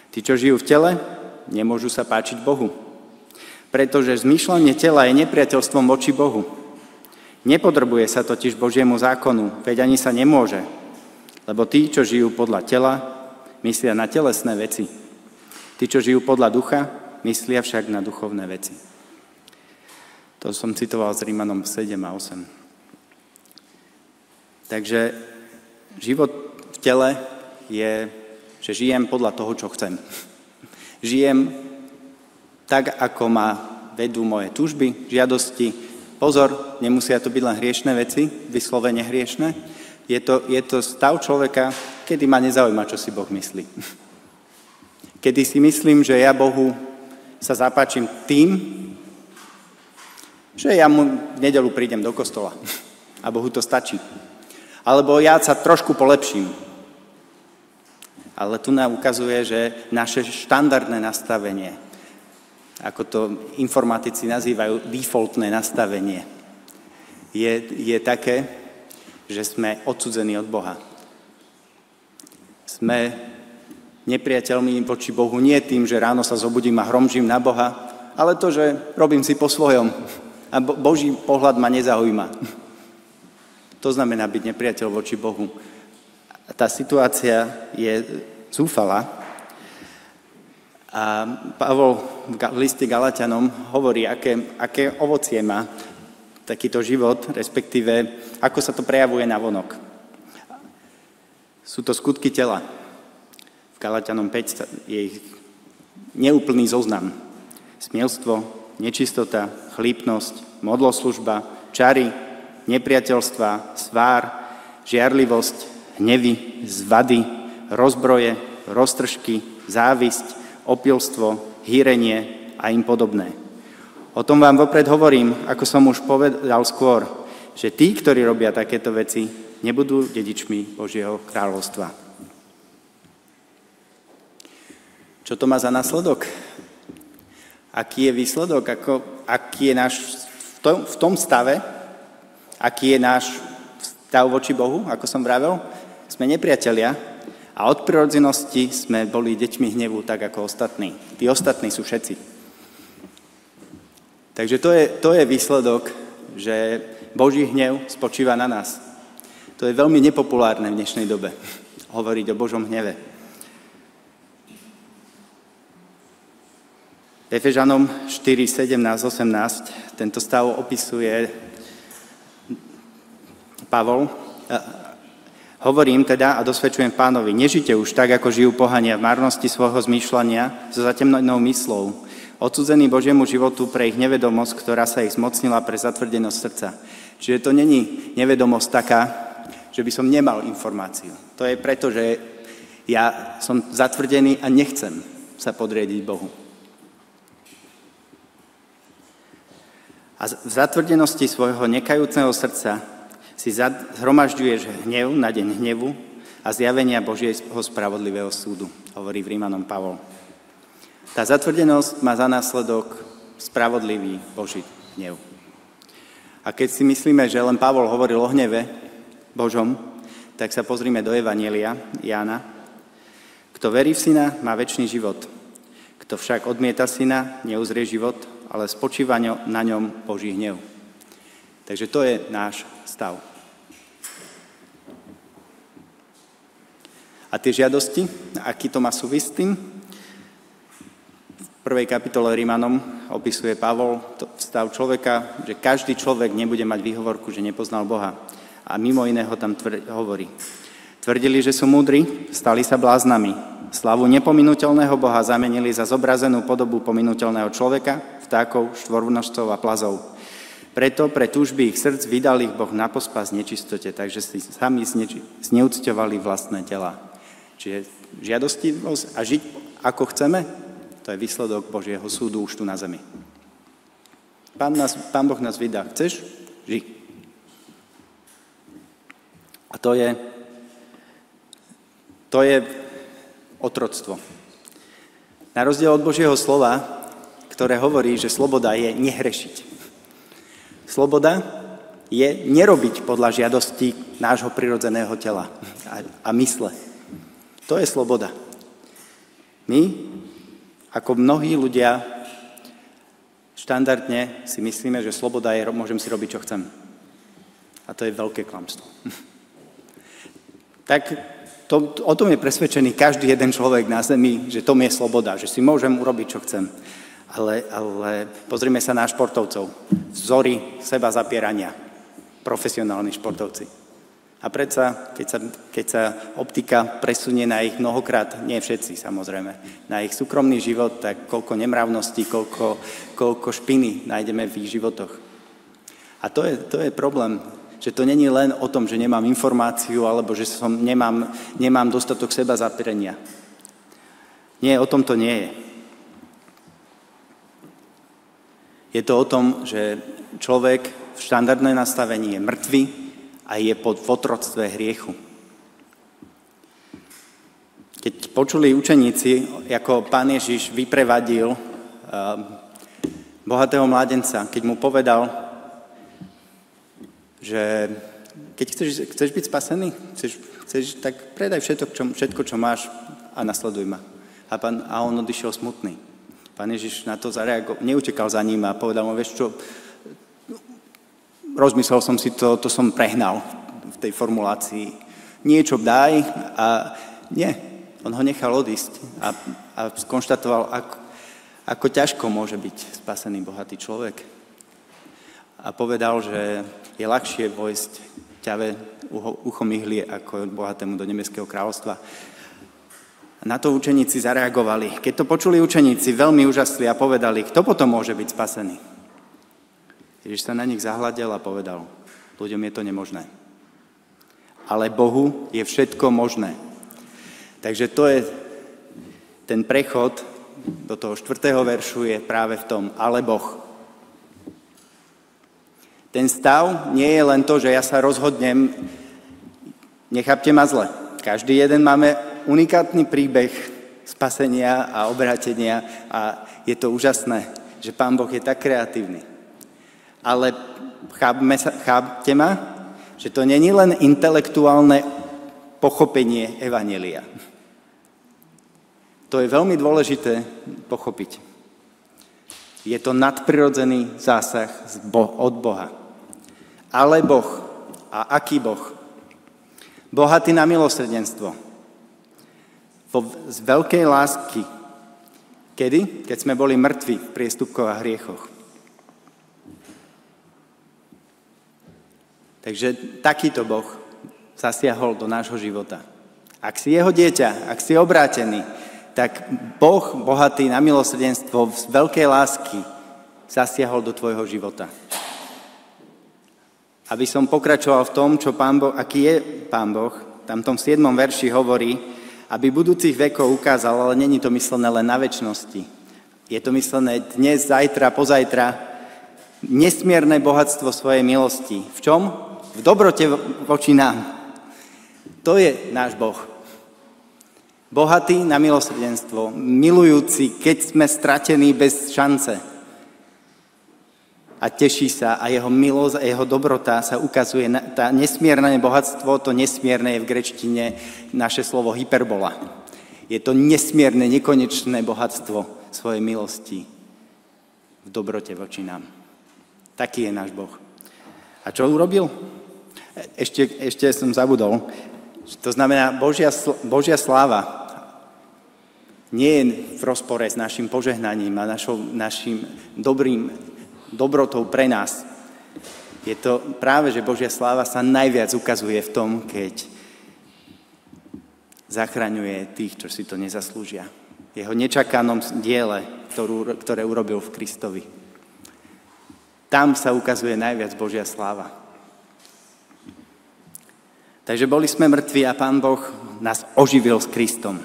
Tí, čo žijú v tele, nemôžu sa páčiť Bohu, pretože zmýšľanie tela je nepriateľstvom voči Bohu. Nepodrobuje sa totiž Božiemu zákonu, veď ani sa nemôže, lebo tí, čo žijú podľa tela, myslia na telesné veci. Tí, čo žijú podľa ducha, myslia však na duchovné veci. To som citoval z Rímanom 7 a 8. Takže život v tele je, že žijem podľa toho, čo chcem. Žijem tak, ako ma vedú moje túžby, žiadosti. Pozor, nemusia to byť len hriešne veci, vyslovene hriešne. Je to stav človeka, kedy ma nezaujíma, čo si Boh myslí. Kedy si myslím, že ja Bohu sa zapáčim tým, že ja mu v nedeľu prídem do kostola a Bohu to stačí. Alebo ja sa trošku polepším. Ale tu nám ukazuje, že naše štandardné nastavenie, ako to informatici nazývajú defaultné nastavenie, je také, že sme odsudzení od Boha. Sme nepriateľmi voči Bohu nie tým, že ráno sa zobudím a hromžím na Boha, ale to, že robím si po svojom a Boží pohľad ma nezaujíma. To znamená byť nepriateľ voči Bohu. Tá situácia je zúfalá. A Pavol v liste Galatianom hovorí, aké ovocie má takýto život, respektíve ako sa to prejavuje na vonok. Sú to skutky tela. V Galatianom 5 je ich neúplný zoznam. Smielstvo, nečistota, chlípnosť, modloslužba, čary, nepriateľstva, svár, žiarlivosť, hnevy, zvady, rozbroje, roztržky, závisť, opilstvo, hýrenie a im podobné. O tom vám vopred hovorím, ako som už povedal skôr, že tí, ktorí robia takéto veci, nebudú dedičmi Božieho kráľovstva. Čo to má za následok? Aký je výsledok? Aký je náš v tom stave? Aký je náš stav voči Bohu, ako som vravel? Sme nepriatelia a od prirodzenosti sme boli deťmi hnevu tak ako ostatní. Tí ostatní sú všetci. Takže to je výsledok, že Boží hnev spočíva na nás. To je veľmi nepopulárne v dnešnej dobe, hovoriť o Božom hneve. Efežanom 4, 17, 18 tento stav opisuje Pavol. Hovorím teda a dosvedčujem Pánovi, nežite už tak, ako žijú pohania v marnosti svojho zmýšľania so zatemnenou myslou, odsudzení Božiemu životu pre ich nevedomosť, ktorá sa ich zmocnila pre zatvrdenosť srdca. Čiže to není nevedomosť taká, že by som nemal informáciu. To je preto, že ja som zatvrdený a nechcem sa podriediť Bohu. A v zatvrdenosti svojho nekajúceho srdca si zhromažďuješ hnev na deň hnevu a zjavenia Božieho spravodlivého súdu, hovorí v Rímanom Pavol. Tá zatvrdenosť má za následok spravodlivý Boží hnev. A keď si myslíme, že len Pavol hovoril o hneve Božom, tak sa pozrime do Evanjelia Jána. Kto verí v Syna, má večný život. Kto však odmieta Syna, neuzrie život, ale spočíva na ňom Boží hnev. Takže to je náš stav. A tie žiadosti, aký to má súvisť s tým? V 1. kapitole Rímanom opisuje Pavol stav človeka, že každý človek nebude mať výhovorku, že nepoznal Boha. A mimo iného tam hovorí. Tvrdili, že sú múdri, stali sa bláznami. Slavu nepominuteľného Boha zamenili za zobrazenú podobu pominuteľného človeka, vtákov, štvornožcov a plazov. Preto pre túžby ich srdc vydal ich Boh na pospas nečistote, takže si sami zneúcťovali vlastné tela. Čiže žiadostivosť a žiť ako chceme, to je výsledok Božieho súdu už tu na zemi. Pán Boh nás vydá. Chceš? Ži. A to je otroctvo. Na rozdiel od Božieho slova, ktoré hovorí, že sloboda je nehrešiť. Sloboda je nerobiť podľa žiadosti nášho prirodzeného tela a mysle. To je sloboda. My, ako mnohí ľudia, štandardne si myslíme, že sloboda je, môžem si robiť, čo chcem. A to je veľké klamstvo. Tak o tom je presvedčený každý jeden človek na zemi, že to je sloboda, že si môžem urobiť, čo chcem. Ale pozrime sa na športovcov. Vzory seba zapierania. Profesionálni športovci. A predsa, keď sa optika presunie na ich mnohokrát, nie všetci samozrejme, na ich súkromný život, tak koľko nemravností, koľko špiny nájdeme v ich životoch. A to je problém, že to není len o tom, že nemám informáciu, alebo že nemám dostatok seba zapierania. Nie, o tom to nie je. Je to o tom, že človek v štandardné nastavení je mŕtvy a je pod otroctve hriechu. Keď počuli učeníci, ako Pán Ježiš vyprevadil bohatého mládenca, keď mu povedal, že keď chceš byť spasený, chceš, tak predaj všetko, čo máš a nasleduj ma. A on odišiel smutný. Pán Ježiš na to zareagoval, neutekal za ním a povedal mu, vieš čo, rozmyslel som si to som prehnal v tej formulácii. Niečo daj a nie, on ho nechal odísť a skonštatoval, ako ťažko môže byť spasený bohatý človek. A povedal, že je ľahšie vojsť ťave uchom ihlie ako bohatému do nebeského kráľovstva. Na to učeníci zareagovali. Keď to počuli učeníci, veľmi úžasli a povedali, kto potom môže byť spasený? Ježiš sa na nich zahľadel a povedal, ľuďom je to nemožné. Ale Bohu je všetko možné. Takže to je ten prechod do toho 4. veršu je práve v tom, ale Boh. Ten stav nie je len to, že ja sa rozhodnem, nechápte ma zle. Každý jeden máme unikátny príbeh spasenia a obrátenia a je to úžasné, že Pán Boh je tak kreatívny. Ale chápte ma, že to nie je len intelektuálne pochopenie evanjelia. To je veľmi dôležité pochopiť. Je to nadprirodzený zásah od Boha. Ale Boh. A aký Boh? Bohatý na milosrdenstvo. Z veľkej lásky. Kedy? Keď sme boli mŕtvi v priestupkoch a hriechoch. Takže takýto Boh zasiahol do nášho života. Ak si jeho dieťa, ak si obrátený, tak Boh, bohatý na milosrdenstvo, z veľkej lásky zasiahol do tvojho života. Aby som pokračoval v tom, čo Pán Boh, aký je Pán Boh, tam v tom 7. verši hovorí, aby budúcich vekov ukázal, ale není to myslené len na večnosti. Je to myslené dnes, zajtra, pozajtra, nesmierne bohatstvo svojej milosti. V čom? V dobrote voči nám. To je náš Boh. Bohatý na milosrdenstvo, milujúci, keď sme stratení bez šance. A a teší sa a jeho milosť a jeho dobrota sa ukazuje. Tá nesmierne bohatstvo, to nesmierne je v grečtine naše slovo hyperbola. Je to nesmierne, nekonečné bohatstvo svojej milosti v dobrote voči nám. Taký je náš Boh. A čo urobil? Ešte som zabudol. To znamená, Božia sláva nie je v rozpore s našim požehnaním a našim dobrotou pre nás. Je to práve, že Božia sláva sa najviac ukazuje v tom, keď zachraňuje tých, čo si to nezaslúžia. Jeho nečakanom diele, ktoré urobil v Kristovi. Tam sa ukazuje najviac Božia sláva. Takže boli sme mŕtvi a Pán Boh nás oživil s Kristom.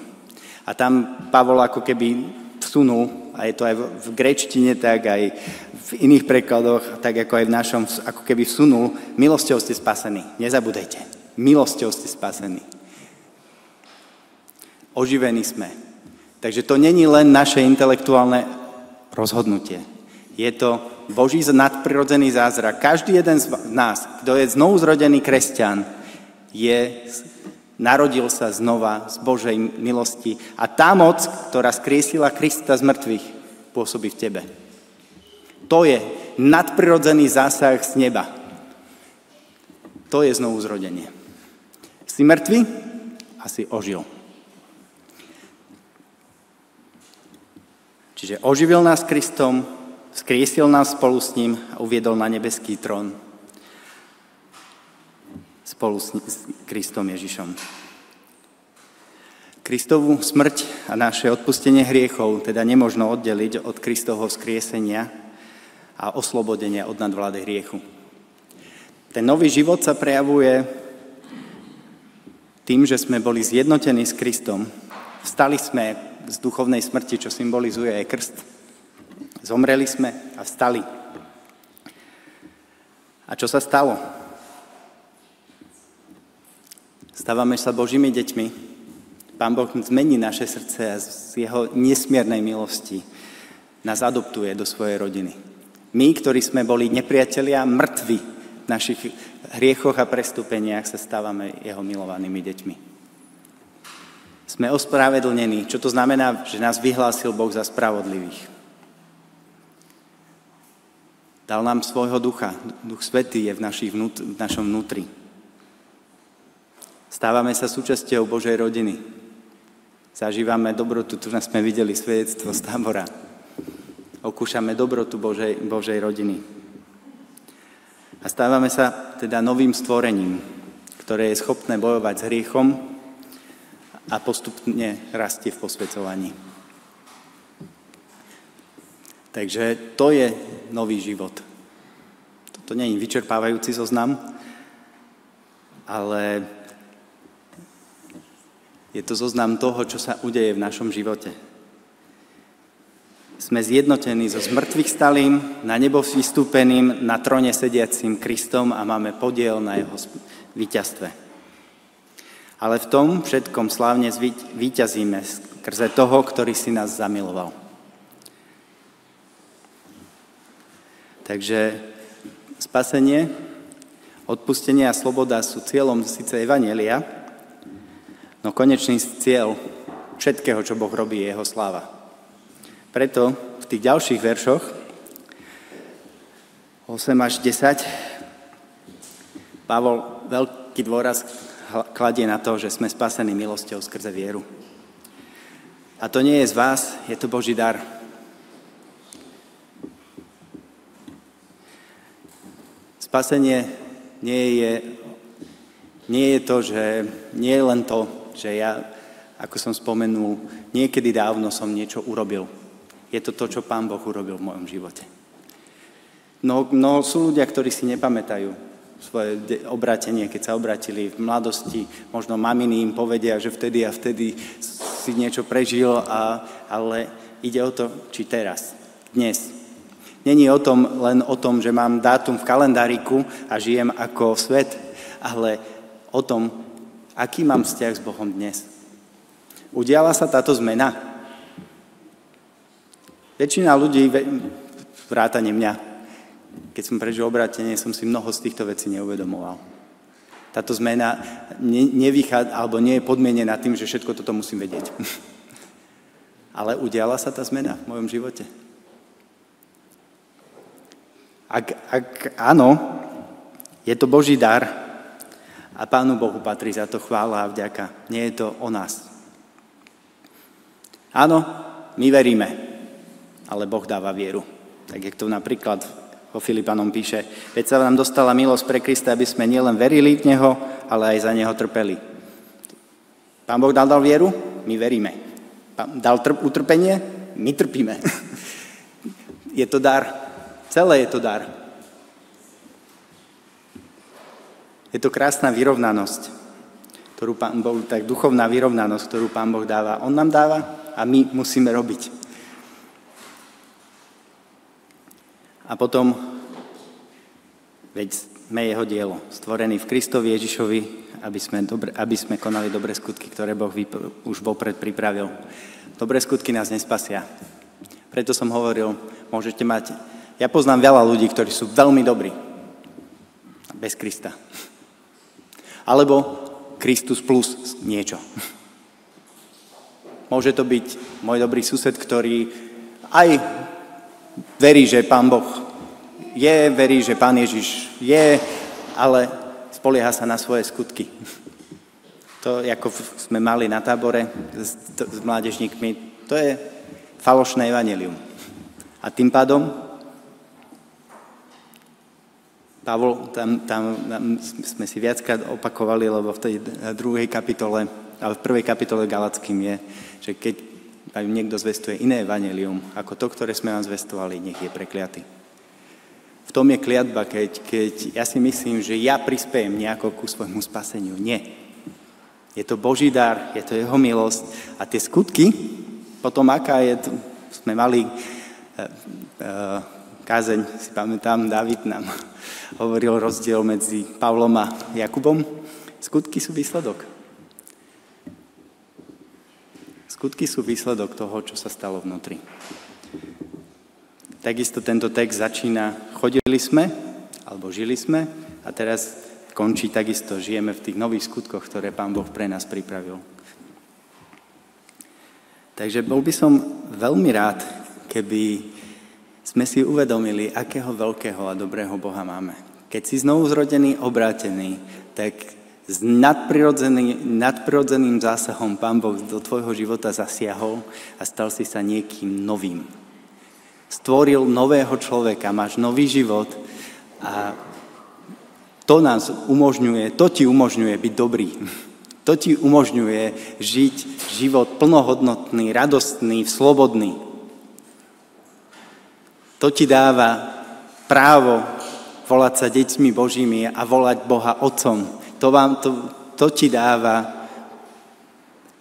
A tam Pavol ako keby vsunul, a je to aj v gréčtine, tak aj v iných prekladoch, tak ako aj v našom, ako keby vsunul, milosťou ste spasení. Nezabudajte, milosťou ste spasení. Oživení sme. Takže to není len naše intelektuálne rozhodnutie. Je to Boží nadprirodzený zázrak. Každý jeden z nás, kto je znovuzrodený kresťan, narodil sa znova z Božej milosti a tá moc, ktorá skriesila Krista z mŕtvych, pôsobí v tebe. To je nadprirodzený zásah z neba. To je znovuzrodenie. Si mŕtvy a si ožil. Čiže oživil nás Kristom, vzkriesil nás spolu s ním a uviedol na nebeský trón spolu s Kristom Ježišom. Kristovú smrť a naše odpustenie hriechov teda nemožno oddeliť od Kristovho vzkriesenia a oslobodenia od nadvlády hriechu. Ten nový život sa prejavuje tým, že sme boli zjednotení s Kristom. Vstali sme z duchovnej smrti, čo symbolizuje aj krst. Zomreli sme a vstali. A čo sa stalo? Stávame sa Božími deťmi. Pán Boh zmení naše srdce a z jeho nesmiernej milosti nás adoptuje do svojej rodiny. My, ktorí sme boli nepriatelia, mŕtvi v našich hriechoch a prestúpeniach, sa stávame jeho milovanými deťmi. Sme ospravedlnení. Čo to znamená? Že nás vyhlásil Boh za spravodlivých. Dal nám svojho ducha. Duch Svätý je v našom vnútri. Stávame sa súčasťou Božej rodiny. Zažívame dobrotu. Tu sme videli svedectvo z tábora. Okúšame dobrotu Božej rodiny. A stávame sa teda novým stvorením, ktoré je schopné bojovať s hriechom a postupne rastie v posväcovaní. Takže to je nový život. Toto nie je vyčerpávajúci zoznam, ale je to zoznam toho, čo sa udeje v našom živote. Sme zjednotení so zmrtvých stalým, na nebo vystúpeným, na tróne sediacím Kristom a máme podiel na jeho víťazstve. Ale v tom všetkom slávne víťazíme skrze toho, ktorý si nás zamiloval. Takže spasenie, odpustenie a sloboda sú cieľom síce evanjelia, no konečný cieľ všetkého, čo Boh robí, je jeho sláva. Preto v tých ďalších veršoch 8 až 10 Pavol veľký dôraz kladie na to, že sme spasení milosťou skrze vieru. A to nie je z vás, je to Boží dar. Spasenie nie je to, že nie je len to, že ja, ako som spomenul, niekedy dávno som niečo urobil. Je to to, čo Pán Boh urobil v mojom živote. No sú ľudia, ktorí si nepamätajú svoje obrátenie, keď sa obratili v mladosti, možno maminy im povedia, že vtedy a vtedy si niečo prežil, ale ide o to, či teraz, dnes. Není len o tom, že mám dátum v kalendáriku a žijem ako svet, ale o tom, aký mám vzťah s Bohom dnes. Udiala sa táto zmena? Väčšina ľudí, vrátane mňa, Keď som prežil obrátenie, som si mnoho z týchto vecí neuvedomoval. Táto zmena nevychádza, alebo nie je podmienená tým, že všetko toto musím vedieť. Ale udiala sa tá zmena v mojom živote? Ak áno, je to Boží dar a Pánu Bohu patrí za to chvála a vďaka. Nie je to o nás. Áno, my veríme, ale Boh dáva vieru. Tak jak to napríklad vo Filipanom píše, veď sa nám dostala milosť pre Krista, aby sme nielen verili v Neho, ale aj za Neho trpeli. Pán Boh dal vieru? My veríme. Dal utrpenie? My trpíme. Je to dar. Celé je to dar. Je to krásna vyrovnanosť, ktorú Pán Boh, tak duchovná vyrovnanosť, ktorú Pán Boh dáva. On nám dáva a my musíme robiť. A potom, veď sme jeho dielo, stvorený v Kristovi Ježišovi, aby sme konali dobré skutky, ktoré Boh už vopred pripravil. Dobré skutky nás nespasia. Preto som hovoril, môžete mať... Ja poznám veľa ľudí, ktorí sú veľmi dobrí. Bez Krista. Alebo Kristus plus niečo. Môže to byť môj dobrý sused, ktorý aj verí, že Pán Boh je, verí, že Pán Ježiš je, ale spolieha sa na svoje skutky. To, ako sme mali na tábore s mládežníkmi, to je falošné evanjelium. A tým pádom Pavol, tam sme si viackrát opakovali, lebo v tej druhej kapitole, ale v prvej kapitole Galackým je, že keď niekto zvestuje iné evanjelium ako to, ktoré sme vám zvestovali, nech je prekliatý. V tom je kliatba, keď ja si myslím, že ja prispiejem nejako ku svojmu spaseniu. Nie. Je to Boží dar, je to jeho milosť a tie skutky, potom aká je, sme mali kázeň, si pamätám, Dávid nám hovoril rozdiel medzi Pavlom a Jakubom. Skutky sú výsledok. Skutky sú výsledok toho, čo sa stalo vnútri. Takisto tento text začína, chodili sme, alebo žili sme a teraz končí takisto, žijeme v tých nových skutkoch, ktoré Pán Boh pre nás pripravil. Takže bol by som veľmi rád, keby sme si uvedomili, akého veľkého a dobrého Boha máme. Keď si znovu zrodený, obrátený, tak s nadprirodzeným zásahom Pán Boh do tvojho života zasiahol a stal si sa niekým novým. Stvoril nového človeka, máš nový život a to nás umožňuje, to ti umožňuje byť dobrý. To ti umožňuje žiť život plnohodnotný, radostný, slobodný. To ti dáva právo volať sa deťmi Božími a volať Boha Otcom. To ti dáva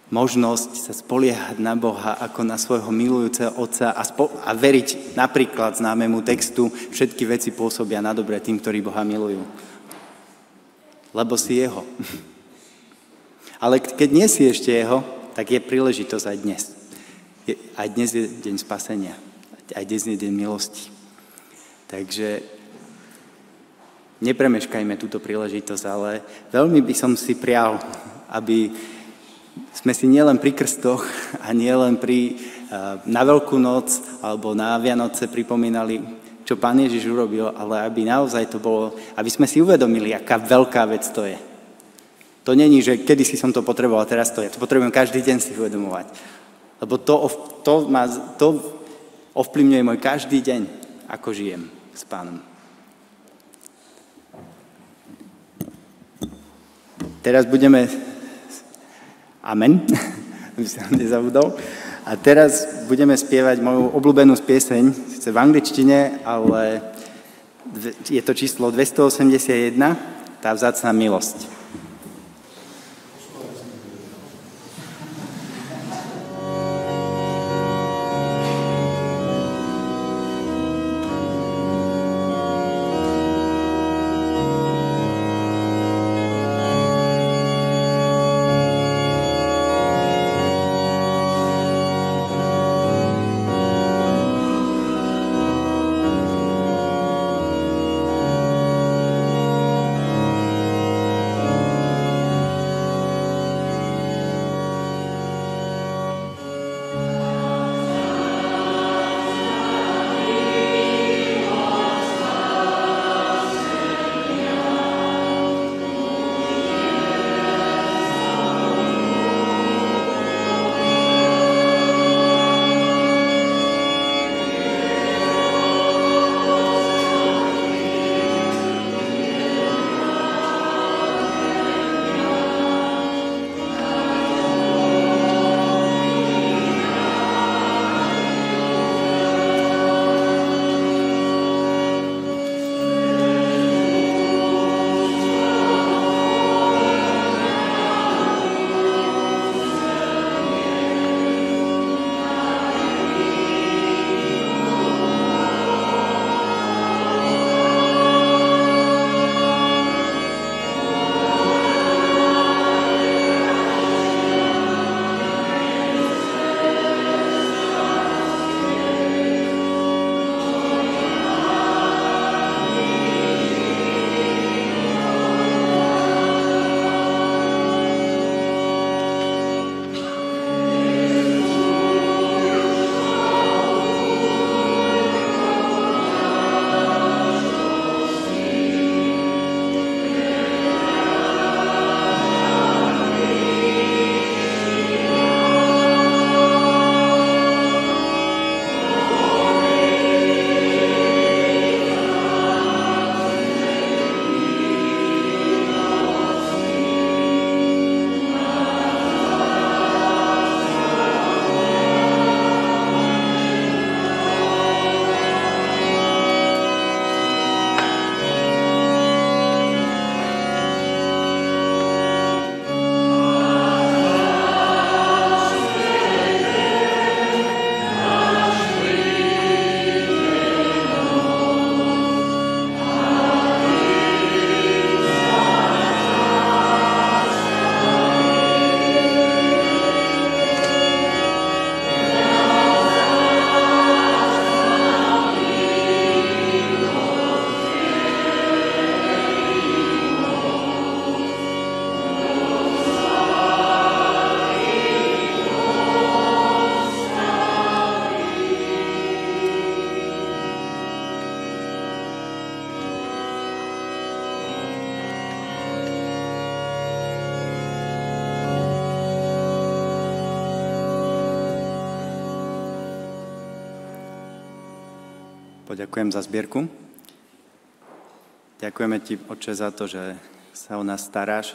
možnosť sa spoliehať na Boha ako na svojho milujúceho Otca a veriť napríklad známemu textu všetky veci pôsobia na dobre tým, ktorí Boha milujú. Lebo si jeho. Ale keď nie si ešte jeho, tak je príležitosť aj dnes. Aj dnes je deň spasenia. Aj dnes je deň milosti. Takže nepremeškajme túto príležitosť, ale veľmi by som si prial, aby sme si nielen pri krstoch a nielen na Veľkú noc alebo na Vianoce pripomínali, čo Pán Ježiš urobil, ale aby naozaj to bolo, aby sme si uvedomili, aká veľká vec to je. To není, že kedysi som to potreboval, teraz to je. To potrebujem každý deň si uvedomovať. Lebo to ovplyvňuje môj každý deň, ako žijem s Pánom. Teraz budeme... Amen, aby som nezabudol. A teraz budeme spievať moju obľúbenú pieseň, sice v angličtine, ale je to číslo 281, tá vzácna milosť. Poďakujem za zbierku. Ďakujeme ti, Otče, za to, že sa o nás staráš,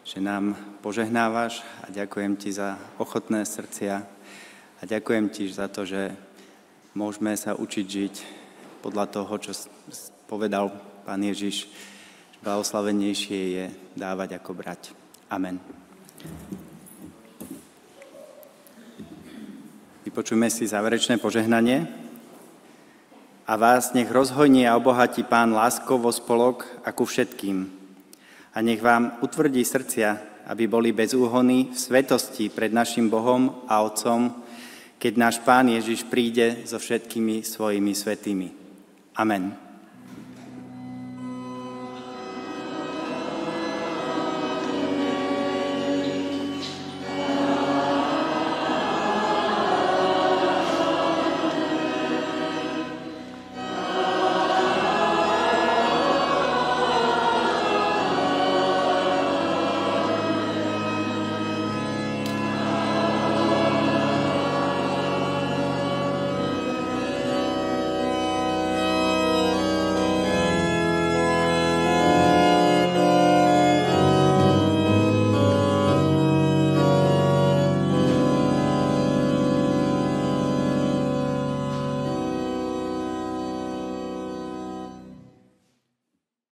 že nám požehnávaš a ďakujem ti za ochotné srdcia a ďakujem ti za to, že môžeme sa učiť žiť podľa toho, čo povedal Pán Ježiš. Blahoslavenejšie je dávať ako brať. Amen. Vypočujme si záverečné požehnanie. A vás nech rozhojní a obohatí Pán láskou vo spolok a ku všetkým. A nech vám utvrdí srdcia, aby boli bez úhony v svetosti pred našim Bohom a Otcom, keď náš Pán Ježiš príde so všetkými svojimi svätými. Amen.